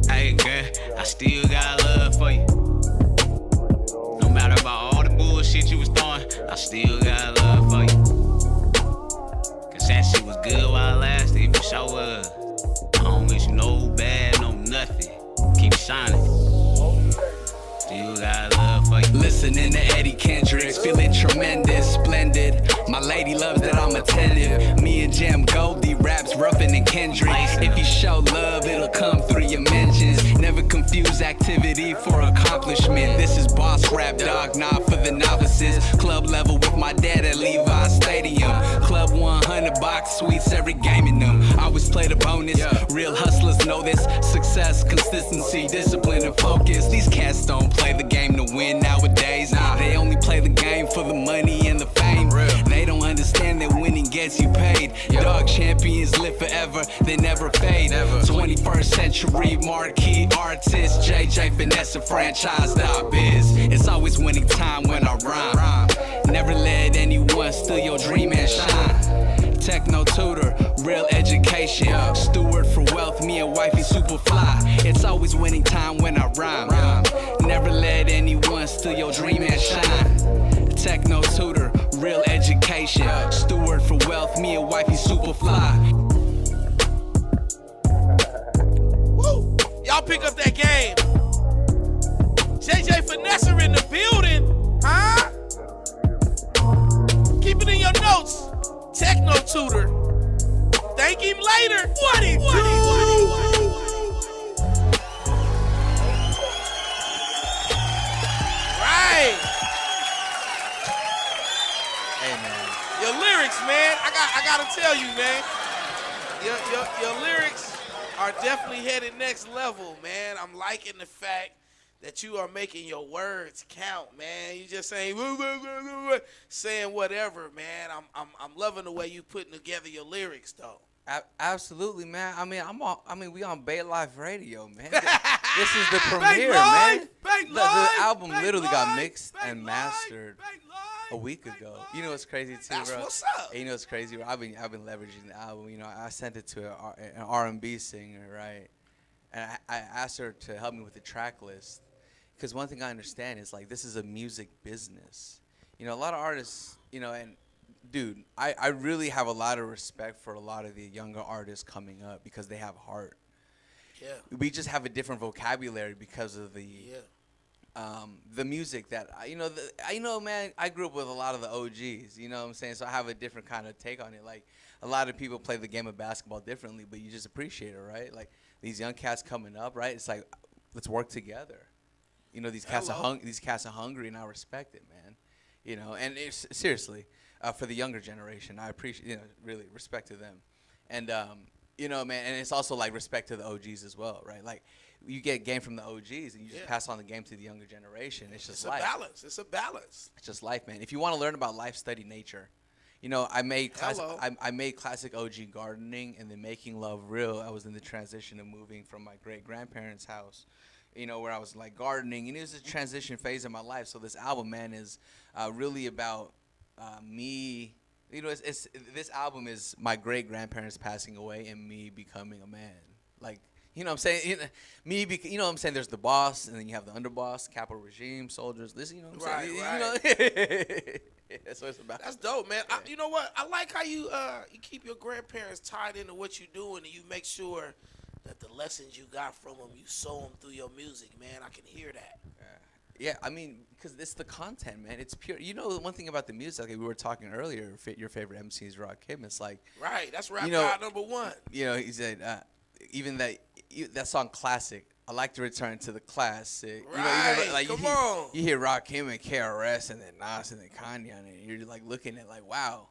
Hey, girl, I still got love for you. No matter about all the bullshit you was throwing, I still got love for you. Cause that shit was good while it lasted, for sure was. I don't wish you no bad, no nothing. Keep shining. Still got love for you. Listening to Eddie Kendricks, feeling tremendous, splendid. My lady loves that I'm attentive. Me and Jam Goldie raps Ruffin and Kendrick. If you show love, it'll come through your mentions. Never confuse activity for accomplishment. This is boss rap, dog, not for the novices. Club level with my dad at Levi Stadium. Club 100 box suites, every game in them. Always play the bonus. Real hustlers know this. Success, consistency, discipline, and focus. These cats don't play the game to win nowadays. They only play the game for the money and the fame. They don't understand that winning gets you paid. Dog champions live forever, they never fade. 21st century marquee artist, JJ Finesser franchised our biz. It's always winning time when I rhyme. Never let anyone steal your dream and shine. Techno tutor, real education. Steward for wealth, me and wifey super fly. It's always winning time when I rhyme. Never let anyone steal your dream and shine. Techno tutor, real education. Steward for wealth, me and wifey super fly. Woo! Y'all pick up that game. JJ Finesser in the building, huh? Keep it in your notes. Techno tutor. Thank him later. What he do? Right. Hey, man. Your lyrics, man. I gotta tell you, man. Your lyrics are definitely headed next level, man. I'm liking the fact that you are making your words count, man. You just saying saying whatever, man. I'm loving the way you putting together your lyrics, though. Absolutely, man. We on Bay Life Radio, man. This is the premiere, man. The album literally got mixed and mastered a week ago. You know what's crazy too, That's bro? what's up. And you know what's crazy? I've been leveraging the album. You know, I sent it to an R&B singer, right? And I asked her to help me with the track list, because one thing I understand is like this is a music business. You know, a lot of artists, you know, and dude, I really have a lot of respect for a lot of the younger artists coming up because they have heart. Yeah. We just have a different vocabulary because of the music that man, I grew up with a lot of the OGs, you know what I'm saying? So I have a different kind of take on it. Like a lot of people play the game of basketball differently, but you just appreciate it, right? Like these young cats coming up, right? It's like, let's work together. You know, these cats are hungry, and I respect it, man. You know, and seriously, for the younger generation, I appreciate, you know, really respect to them. And you know, man, and it's also like respect to the OGs as well, right? Like you get game from the OGs and you just pass on the game to the younger generation. It's just life. It's a balance. It's just life, man. If you want to learn about life, study nature. You know, I made classic OG gardening and then making love real. I was in the transition of moving from my great grandparents' house, you know, where I was like gardening, and it was a transition phase in my life. So this album, man, is really about me You know, it's this album is my great grandparents passing away and me becoming a man. Like, you know what I'm saying? You know what I'm saying? There's the boss, and then you have the underboss, capital regime, soldiers. Listen, you know what I'm saying? Right. You know? That's what it's about. That's dope, man. You know what? I like how you keep your grandparents tied into what you do, and you make sure that the lessons you got from them, you sow them through your music, man. I can hear that. Yeah, I mean, because it's the content, man. It's pure. You know, one thing about the music, like we were talking earlier, your favorite MC is Rakim. It's like, Right, that's rap you know, god number one. you know, he said, even that song classic. I like to return to the classic. Right, you know, like come on. You hear Rakim and KRS and then Nas and then Kanye, and you're like looking at like, wow,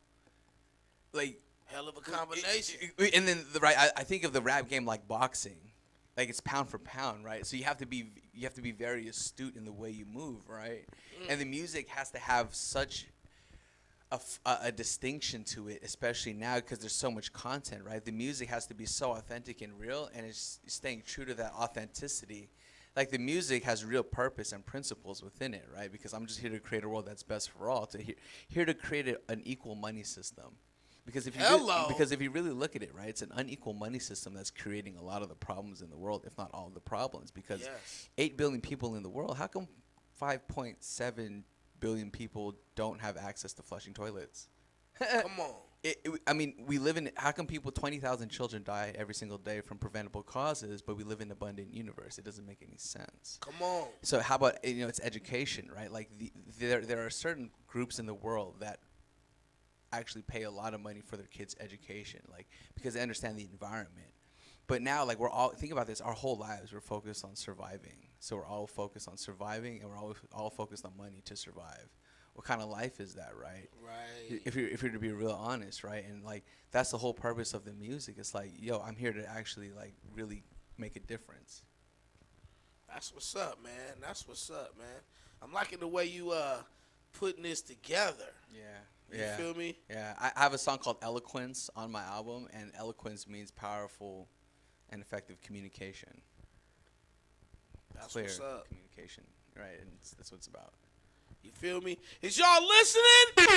like Hell of a combination. And then I think of the rap game like boxing, like it's pound for pound, right? So you have to be very astute in the way you move, right? And the music has to have such a distinction to it, especially now because there's so much content, right? The music has to be so authentic and real, and it's staying true to that authenticity. Like the music has real purpose and principles within it, right? Because I'm just here to create a world that's best for all, here to create an equal money system. Because if you really look at it, right, it's an unequal money system that's creating a lot of the problems in the world, if not all of the problems. Because 8 billion people in the world, how come 5.7 billion people don't have access to flushing toilets? Come on. I mean, we live in. How come 20,000 children die every single day from preventable causes, but we live in an abundant universe? It doesn't make any sense. Come on. So how about it's education, right? Like there are certain groups in the world that actually pay a lot of money for their kids' education, like because they understand the environment. But now, like think about this: our whole lives we're focused on surviving. So we're all focused on surviving, and we're all focused on money to survive. What kind of life is that, right? Right. If you're to be real honest, right? And like that's the whole purpose of the music. It's like, yo, I'm here to actually like really make a difference. That's what's up, man. That's what's up, man. I'm liking the way you putting this together. Yeah. You feel me? Yeah. I have a song called Eloquence on my album, and eloquence means powerful and effective communication. That's Clear what's up. communication, right? And that's what it's about. You feel me? Is y'all listening?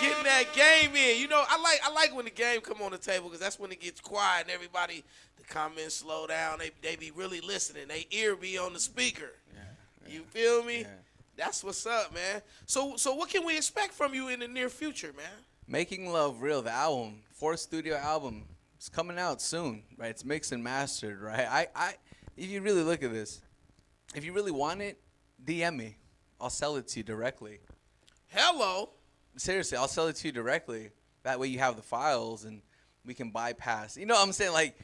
Getting that game in. You know, I like when the game come on the table because that's when it gets quiet and everybody, the comments slow down. They be really listening. They ear be on the speaker. Yeah. You feel me? Yeah. That's what's up, man. So what can we expect from you in the near future, man? Making Love Real, the album, 4th studio album, it's coming out soon, right? It's mixed and mastered, right? If you really look at this, if you really want it, DM me. I'll sell it to you directly. Hello. Seriously, I'll sell it to you directly. That way you have the files and we can bypass. You know what I'm saying? Like,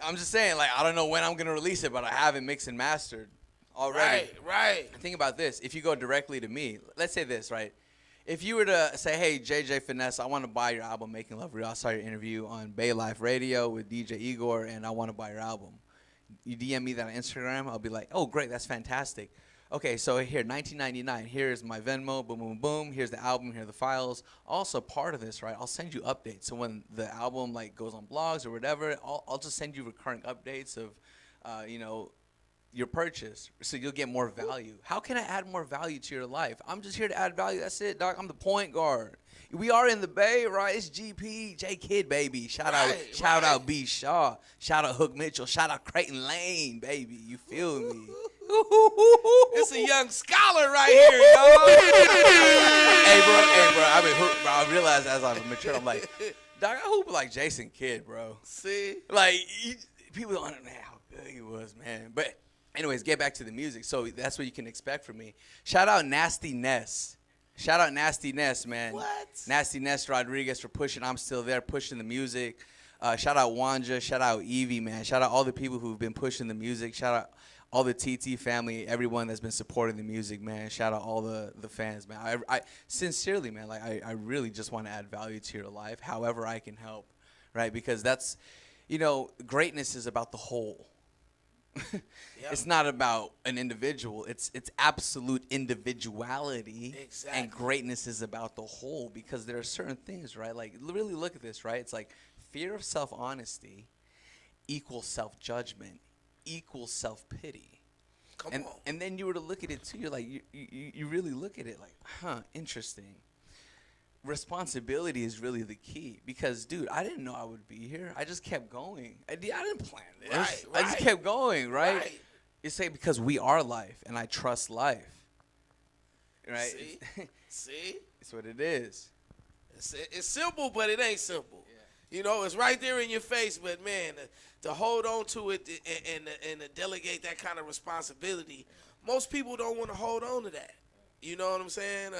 I'm just saying, like, I don't know when I'm going to release it, but I have it mixed and mastered already. Right. Think about this. If you go directly to me, let's say this, right? If you were to say, hey, JJ Finesse, I want to buy your album, Making Love Real. I saw your interview on Bay Life Radio with DJ Igor, and I want to buy your album. You DM me that on Instagram, I'll be like, oh, great, that's fantastic. Okay, so here, $19.99. Here's my Venmo, boom, boom, boom. Here's the album, here are the files. Also, part of this, right, I'll send you updates. So when the album, like, goes on blogs or whatever, I'll just send you recurring updates of, your purchase, so you'll get more value. How can I add more value to your life? I'm just here to add value. That's it, dog. I'm the point guard. We are in the Bay, right? It's GP, J Kid, baby. Shout out B Shaw. Shout out Hook Mitchell. Shout out Creighton Lane, baby. You feel me? It's a young scholar right here, y'all. Hey, bro. I realized as I've matured, I'm like, dog, I hoop like Jason Kidd, bro. See? Like, people don't understand how good he was, man. But anyways, get back to the music. So that's what you can expect from me. Shout out Nasty Ness. Shout out Nasty Ness, man. What? Nasty Ness Rodriguez for pushing. I'm still there pushing the music. Shout out Wanja. Shout out Evie, man. Shout out all the people who've been pushing the music. Shout out all the TT family, everyone that's been supporting the music, man. Shout out all the fans, man. I sincerely, man, like I really just want to add value to your life however I can help, right? Because that's, greatness is about the whole. Yep. It's not about an individual. It's absolute individuality. Exactly. And greatness is about the whole, because there are certain things, right? Like, really look at this, right? It's like fear of self-honesty equals self-judgment equals self-pity. Come on. And then you were to look at it too. You're like, you really look at it like, interesting. Responsibility is really the key because, dude, I didn't know I would be here. I just kept going. I didn't plan this. Right. I just kept going, right? You say because we are life, and I trust life. Right? See? It's what it is. It's simple, but it ain't simple. Yeah. You know, it's right there in your face, but, man, to hold on to it and to delegate that kind of responsibility, most people don't want to hold on to that. You know what I'm saying?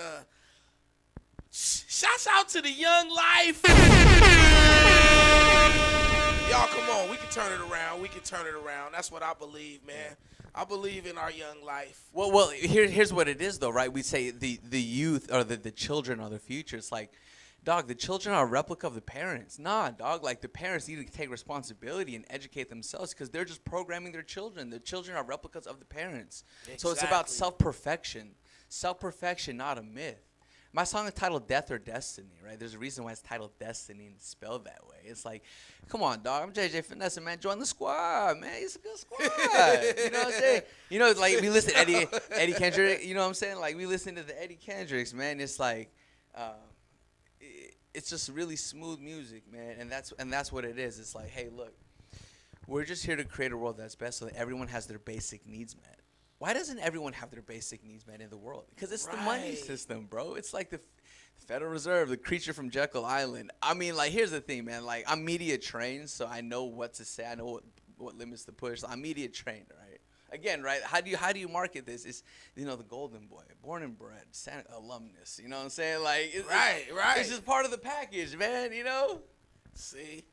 Shouts out to the young life. Y'all, come on. We can turn it around. That's what I believe, man. I believe in our young life. Well, here's what it is, though, right? We say the youth or the children are the future. It's like, dog, the children are a replica of the parents. Nah, dog, like the parents need to take responsibility and educate themselves because they're just programming their children. The children are replicas of the parents. Exactly. So it's about self-perfection. Self-perfection, not a myth. My song is titled Death or Destiny, right? There's a reason why it's titled Destiny and it's spelled that way. It's like, come on, dog. I'm JJ Finesser, man. Join the squad, man. It's a good squad. You know what I'm saying? You know, like we listen to Eddie Kendrick. You know what I'm saying? Like we listen to the Eddie Kendricks, man. It's like, it's just really smooth music, man. And that's what it is. It's like, hey, look, we're just here to create a world that's best so that everyone has their basic needs met. Why doesn't everyone have their basic needs met in the world? Because it's the money system, bro. It's like the Federal Reserve, the creature from Jekyll Island. I mean, like, here's the thing, man. Like, I'm media trained, so I know what to say. I know what limits to push. So I'm media trained, right? Again, right? How do you market this? It's, you know, the golden boy, born and bred, Santa alumnus. You know what I'm saying? Like, right. It's just part of the package, man. You know? See.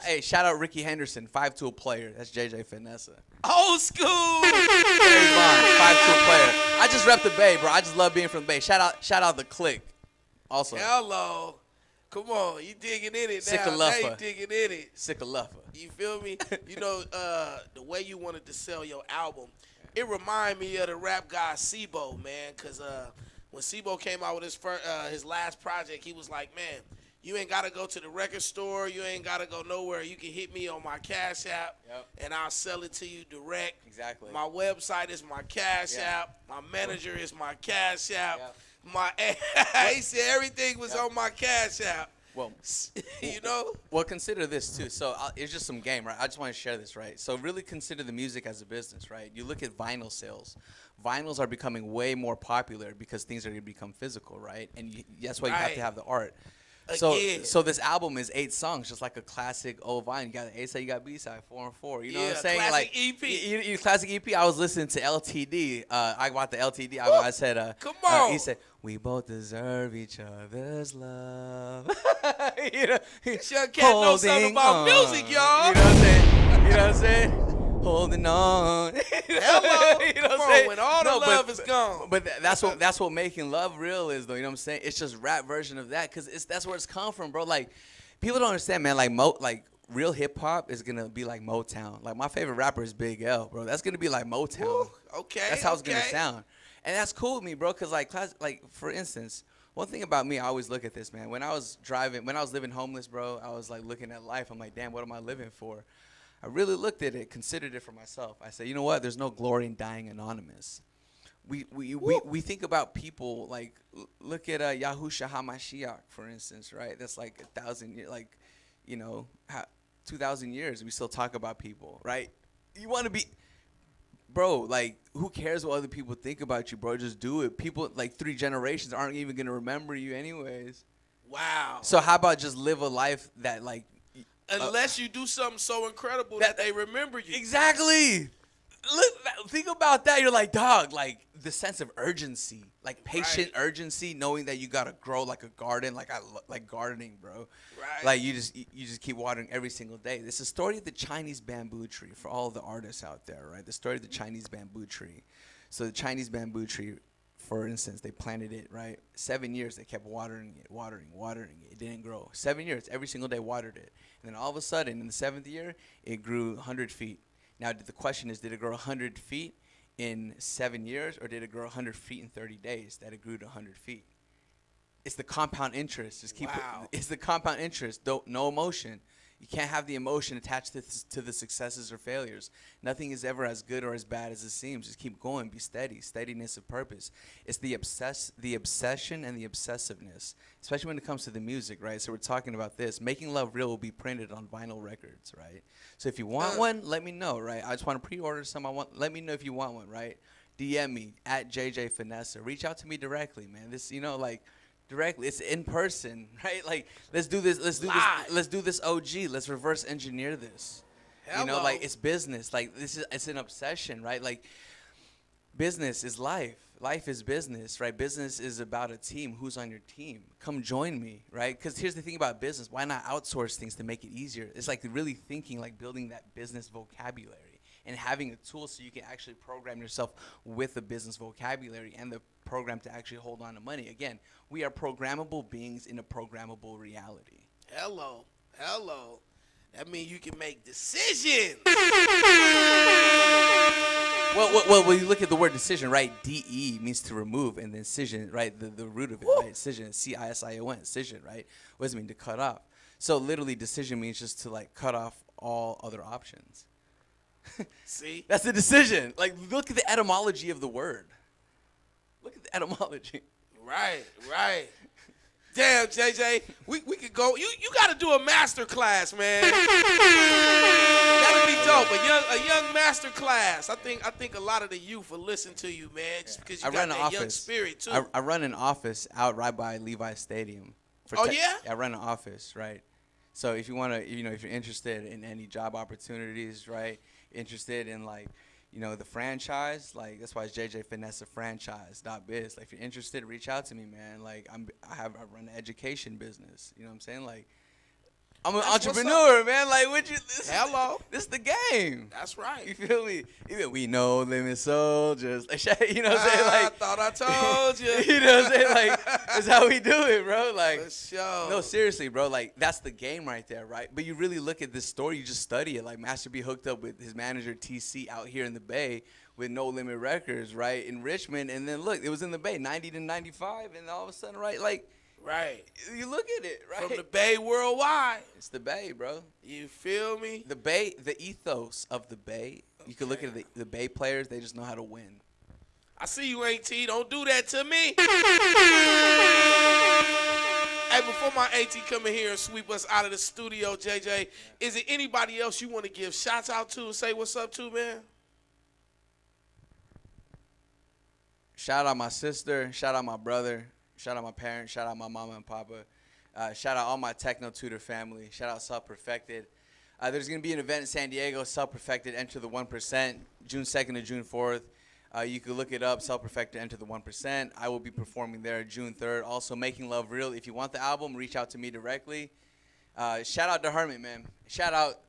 Hey, shout out Ricky Henderson, 5-tool player. That's JJ Finesser. Old school. 5-tool player. I just rep the Bay, bro. I just love being from the Bay. Shout out the Click. Also. Hello. Come on, you digging in it Sick now. of Now Luffa. you digging in it. Sick of Luffa. You feel me? You know, the way you wanted to sell your album, it reminded me of the rap guy Sibo, man. Because when Sibo came out with his last project, he was like, man, you ain't got to go to the record store. You ain't got to go nowhere. You can hit me on my Cash App, and I'll sell it to you direct. Exactly. My website is my Cash App. My manager is my Cash App. He said everything was on my Cash App. Well, you know? Well, consider this, too. So it's just some game, right? I just want to share this, right? So really consider the music as a business, right? You look at vinyl sales. Vinyls are becoming way more popular because things are going to become physical, right? And that's why you have to have the art. So this album is 8 songs, just like a classic old vinyl. You got the A side, you got B side, 4 and 4. You know what I'm saying? Classic like EP. Classic EP. I was listening to LTD. I bought the LTD. I said, come on. He said, we both deserve each other's love. You know, Sure can't know something about music, y'all. You know what I'm saying? You know what I'm saying? Holding on. Hello. You know Come what I'm saying? on, when all the love is gone. But that's what making love real is, though. You know what I'm saying? It's just rap version of that, because that's where it's come from, bro. Like, people don't understand, man. Like real hip hop is gonna be like Motown. Like, my favorite rapper is Big L, bro. That's gonna be like Motown. Ooh, okay. That's how it's gonna sound, and that's cool with me, bro. Cause like for instance, one thing about me, I always look at this, man. When I was living homeless, bro, I was like looking at life. I'm like, damn, what am I living for? I really looked at it, considered it for myself. I said, you know what? There's no glory in dying anonymous. We think about people like, look at Yahushua HaMashiach, for instance, right? That's like 1,000 years, like, you know, 2,000 years. We still talk about people, right? You want to be, bro, like, who cares what other people think about you, bro? Just do it. People, like, 3 generations aren't even going to remember you anyways. Wow. So how about just live a life that, like, unless you do something so incredible that they remember you. Exactly. Think about that. You're like, dog, like the sense of urgency, like patient urgency, knowing that you gotta grow like a garden. Like I like gardening, bro. Right. Like you just keep watering every single day. This is the story of the Chinese bamboo tree for all the artists out there, right? The story of the Chinese bamboo tree. So the Chinese bamboo tree, for instance, they planted it, right? 7 years, they kept watering it. It didn't grow. 7 years, every single day watered it. And then all of a sudden, in the 7th year, it grew 100 feet. Now, the question is, did it grow 100 feet in 7 years, or did it grow 100 feet in 30 days that it grew to 100 feet? It's the compound interest. Just keep it. It's the compound interest. No emotion. You can't have the emotion attached to the successes or failures. Nothing is ever as good or as bad as it seems. Just keep going. Be steady. Steadiness of purpose. It's the obsession and the obsessiveness, especially when it comes to the music, right? So we're talking about this. Making Love Real will be printed on vinyl records, right? So if you want one, let me know, right? I just want to pre-order some. Let me know if you want one, right? DM me at JJ Finesser. Reach out to me directly, man. This, like, directly. It's in person, right? Like, let's do this. Let's do this OG. Let's reverse engineer this. Hello. Like, it's business. Like, it's an obsession, right? Like, business is life. Life is business, right? Business is about a team. Who's on your team? Come join me, right? Because here's the thing about business. Why not outsource things to make it easier? It's like really thinking, like building that business vocabulary and having a tool so you can actually program yourself with the business vocabulary and the program to actually hold on to money. Again, we are programmable beings in a programmable reality. Hello. That means you can make decisions. Well, when you look at the word decision, right? DE means to remove, and then cision, right? The root of it, right? Cision, CISION, cision, right? What does it mean? To cut off. So literally, decision means just to like cut off all other options. See? That's the decision. Like, look at the etymology of the word. Look at the etymology. Right. Damn, JJ, we could go. You got to do a master class, man. That'd be dope. A young master class. I think a lot of the youth will listen to you, man, just because you got that young spirit too. I run an office out right by Levi Stadium. Yeah? I run an office, right? So if you want to, if you're interested in any job opportunities, right? Interested in like, the franchise, like that's why it's JJ Finesser franchise.biz. Like if you're interested, reach out to me, man. Like I run an education business. You know what I'm saying? Like I'm an entrepreneur, man. Like Hello. This is the game. That's right. You feel me? Even we know limit soldiers. Like, you know what I'm saying? Like I thought I told you. You know what I'm saying? Like that's how we do it, bro. Like for sure. No, seriously, bro. Like that's the game right there, right? But you really look at this story, you just study it. Like Master B hooked up with his manager TC out here in the Bay with No Limit Records, right, in Richmond, and then look, it was in the Bay, 90 to 95, and all of a sudden, right, like. Right. You look at it, right? From the Bay worldwide. It's the Bay, bro. You feel me? The Bay, the ethos of the Bay. Okay. You can look at the Bay players, they just know how to win. I see you, AT. Don't do that to me. Hey, before my AT come in here and sweep us out of the studio, JJ, is there anybody else you want to give shots out to and say what's up to, man? Shout out my sister. Shout out my brother. Shout out my parents, shout out my mama and papa. Shout out all my Techno Tutor family. Shout out Self Perfected. There's going to be an event in San Diego, Self Perfected, Enter the 1%, June 2nd to June 4th. You can look it up, Self Perfected, Enter the 1%. I will be performing there June 3rd. Also, Making Love Real. If you want the album, reach out to me directly. Shout out to Hermit, man. Shout out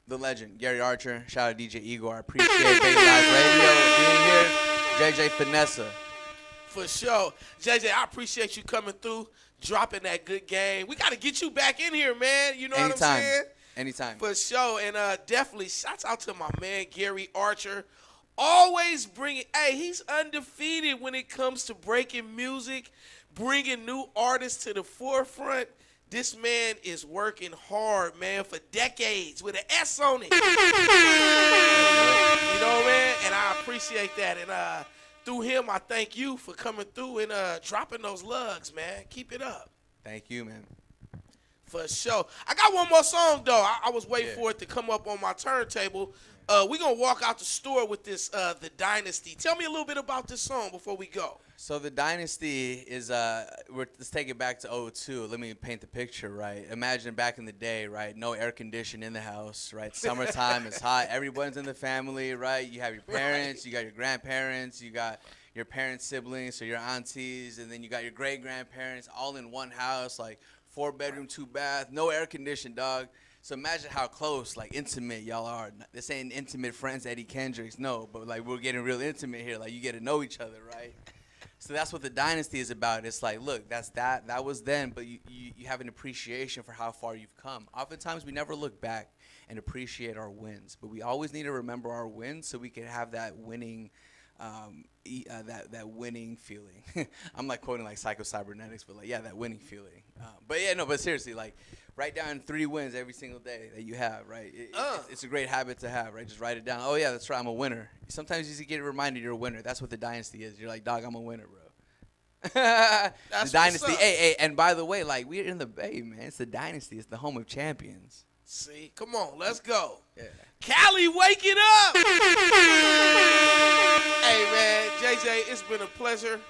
the legend, Gary Archer. Shout out DJ Igor. I appreciate Bay Live Radio being here. JJ Finesser. For sure. JJ, I appreciate you coming through, dropping that good game. We got to get you back in here, man. You know what I'm saying? Anytime. For sure. And definitely shouts out to my man, Gary Archer. Always bringing, he's undefeated when it comes to breaking music, bringing new artists to the forefront. This man is working hard, man, for decades with an S on it. You know, man? And I appreciate that. And through him, I thank you for coming through and dropping those lugs, man. Keep it up. Thank you, man. For sure. I got one more song, though. I was waiting for it to come up on my turntable. We're going to walk out the store with this, The Dynasty. Tell me a little bit about this song before we go. So The Dynasty is, let's take it back to 02. Let me paint the picture, right? Imagine back in the day, right? No air conditioning in the house, right? Summertime, it's hot. Everyone's in the family, right? You have your parents, you got your grandparents, you got your parents' siblings, so your aunties, and then you got your great-grandparents all in one house, like 4-bedroom, 2-bath, no air conditioning, dog. So imagine how close, like intimate y'all are. This ain't intimate friends, Eddie Kendricks, no, but like we're getting real intimate here. Like you get to know each other, right? So that's what The Dynasty is about. It's like, look, that was then, but you have an appreciation for how far you've come. Oftentimes we never look back and appreciate our wins, but we always need to remember our wins so we can have that winning that winning feeling. I'm like quoting like Psycho Cybernetics, but like that winning feeling. But yeah, no, but seriously, like write down 3 wins every single day that you have, right? It's a great habit to have, right? Just write it down. Oh yeah, that's right, I'm a winner. Sometimes you just get reminded you're a winner. That's what the dynasty is. You're like, dog, I'm a winner, bro. The dynasty. Hey, and by the way, like we're in the Bay, man. It's the dynasty. It's the home of champions. See, come on, let's go. Yeah. Cali, wake it up. Hey, man, JJ, it's been a pleasure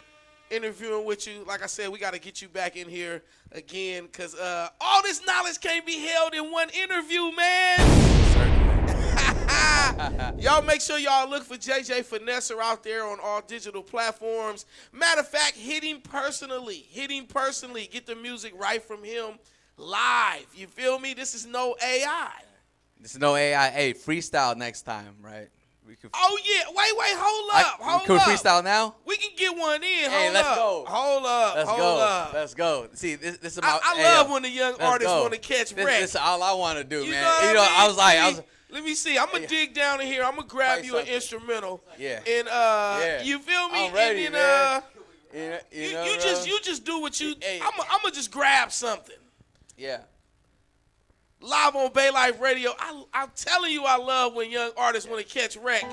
interviewing with you. Like I said, we got to get you back in here again because all this knowledge can't be held in one interview, man. Y'all make sure y'all look for JJ Finesser out there on all digital platforms. Matter of fact, hit him personally. Get the music right from him live. You feel me? This is no AI. This is no AI. Hey, freestyle next time, right? Oh, yeah. Wait. Hold up. Can we freestyle now? We can get one in. Hey, let's go. Hold up. Let's go. See, this is my. I love when the young artists want to catch wreck. This is all I want to do, man. You know, I was let me see. I'm gonna dig down in here. I'm gonna grab you an instrumental. Yeah. And you feel me? I'm ready, and man. You just do what you. I'm gonna just grab something. Yeah. Live on Bay Life Radio. I'm telling you, I love when young artists want to catch wreck.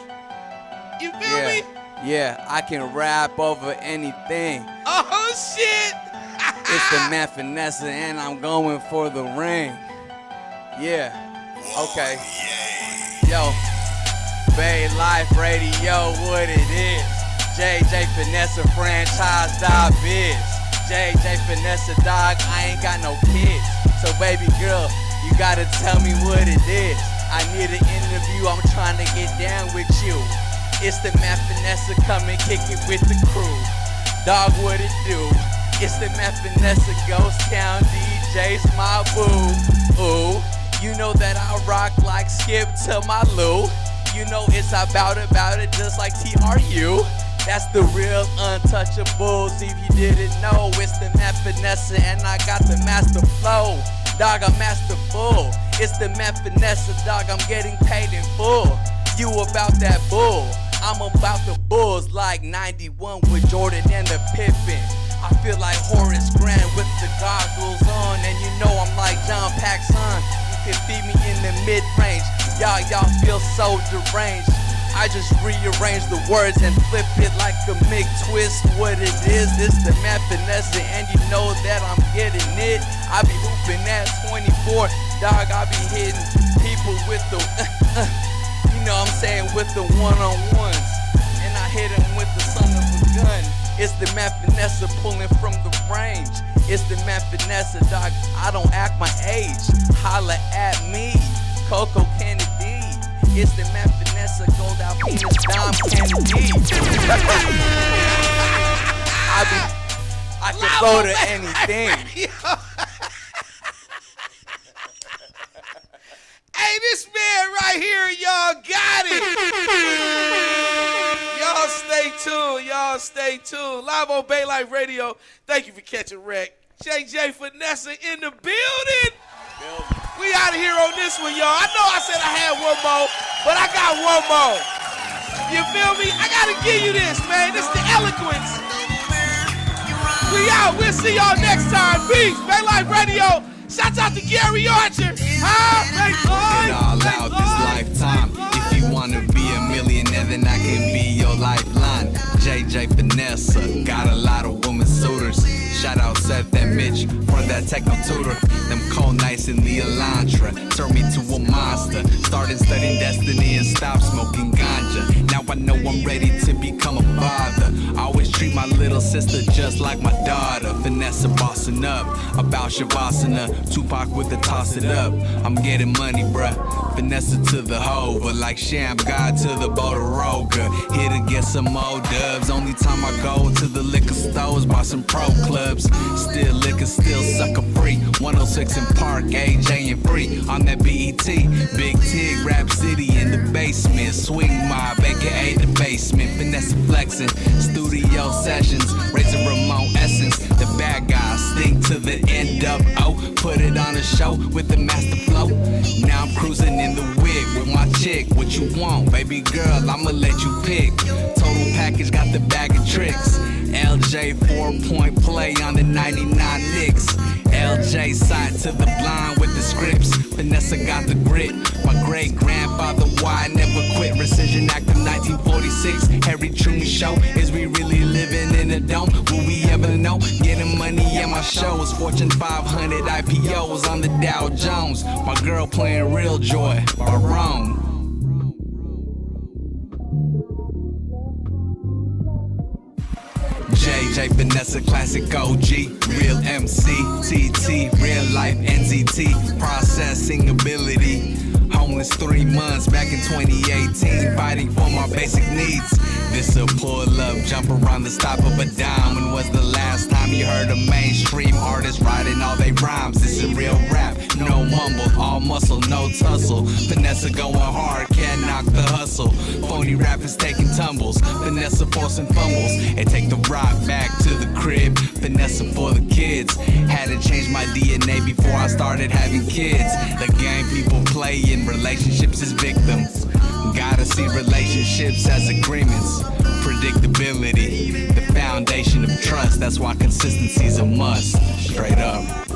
You feel me? Yeah, I can rap over anything. Oh shit! It's the man Finesser, and I'm going for the ring. Yeah. Okay. Yo, Bay Life Radio, what it is. JJ Finesser franchise biz. JJ Finesser, dog, I ain't got no kids. So baby girl, you gotta tell me what it is. I need an interview, I'm trying to get down with you. It's the man Finesser, come and kick it with the crew. Dog, what it do? It's the man Finesser, Ghost Town DJs, my boo. Ooh. You know that I rock like Skip to my Lou. You know it's about it just like TRU. That's the real untouchables. If you didn't know, it's the man Finesser and I got the master flow. Dog, I'm masterful. It's the man Finesser, dog, I'm getting paid in full. You about that bull, I'm about the Bulls like 91 with Jordan and the Pippen. I feel like Horace Grant with the goggles on, and you know I'm like John Paxson. Can feed me in the mid-range. Y'all feel so deranged. I just rearrange the words and flip it like a McTwist. What it is, it's the man Finesser, and you know that I'm getting it. I be hooping at 24, dog. I be hitting people with the, you know what I'm saying, with the one-on-ones, and I hit him with the son of a gun. It's the man Finesser pulling from the range. It's the man Finesser, dog. I don't act my age. Holla at me, Coco Kennedy. It's the man Finesser, gold out penis, Dom Kennedy. I can flow to anything. Hey, this man right here, y'all got it. Y'all stay tuned. Live on Bay Life Radio. Thank you for catching wreck. JJ Finesser in the building. We out of here on this one, y'all. I know I said I had one more, but I got one more. You feel me? I gotta give you this, man. This is the eloquence. We out. We'll see y'all next time. Peace. Bay Life Radio. Shouts out to Gary Archer. All out this lifetime. If you wanna be a millionaire, then I can be your lifeline. JJ Finesser, got a lot of women suitors. Shout out Seth and Mitch for that techno tutor. Them cold nights in the Elantra turned me to a monster. Started studying destiny and stopped smoking ganja. Now I know I'm ready to become a father. I always treat my little sister just like my daughter. Finesser bossing up, about Shavasana. Tupac with the toss it up. I'm getting money, bruh. Finesser to the hoe, but like Sham God to the Bodoroga. Here to get some more dubs. Only time I go to the liquor stores, buy some pro clubs. Still liquor, still sucker free. 106 in Park, AJ and free. On that BET, Big Tig, Rap City in the basement. Swing mob, aka the basement. Finesser flexing, studio sessions. Raising Ramon essence. The bad guys stink to the end up. Oh, put it on a show with the master flow. Now I'm cruising in the whip it with my chick. What you want, baby girl? I'ma let you pick. Total package got the bag of tricks. LJ 4-point play on the 99 Knicks. LJ side to the blind with the scripts. Vanessa got the grit. My great grandfather, why I never quit. Rescission Act of 1946. Harry Truman show. Is we really living in a dome? Will we ever know? Getting money at my shows. Fortune 500 IPOs on the Dow Jones. My girl playing Real Joy or Rome. JJ Vanessa, classic OG, real MC, TT, real life NZT, processing ability. Homeless 3 months back in 2018, fighting for my basic needs. This a pull up, jump around the stop of a dime. When was the last time you heard a mainstream artist writing all they rhymes? This is real rap, no mumble, all muscle, no tussle. Vanessa going hard, can't knock the hustle. Phony rappers taking tumbles, Vanessa forcing fumbles. And take the rock back to the crib, Vanessa for the kids. Had to change my DNA before I started having kids. The game people play in relationships as victims. Gotta see relationships as agreements. Predictability, the foundation of trust. That's why consistency's a must. Straight up.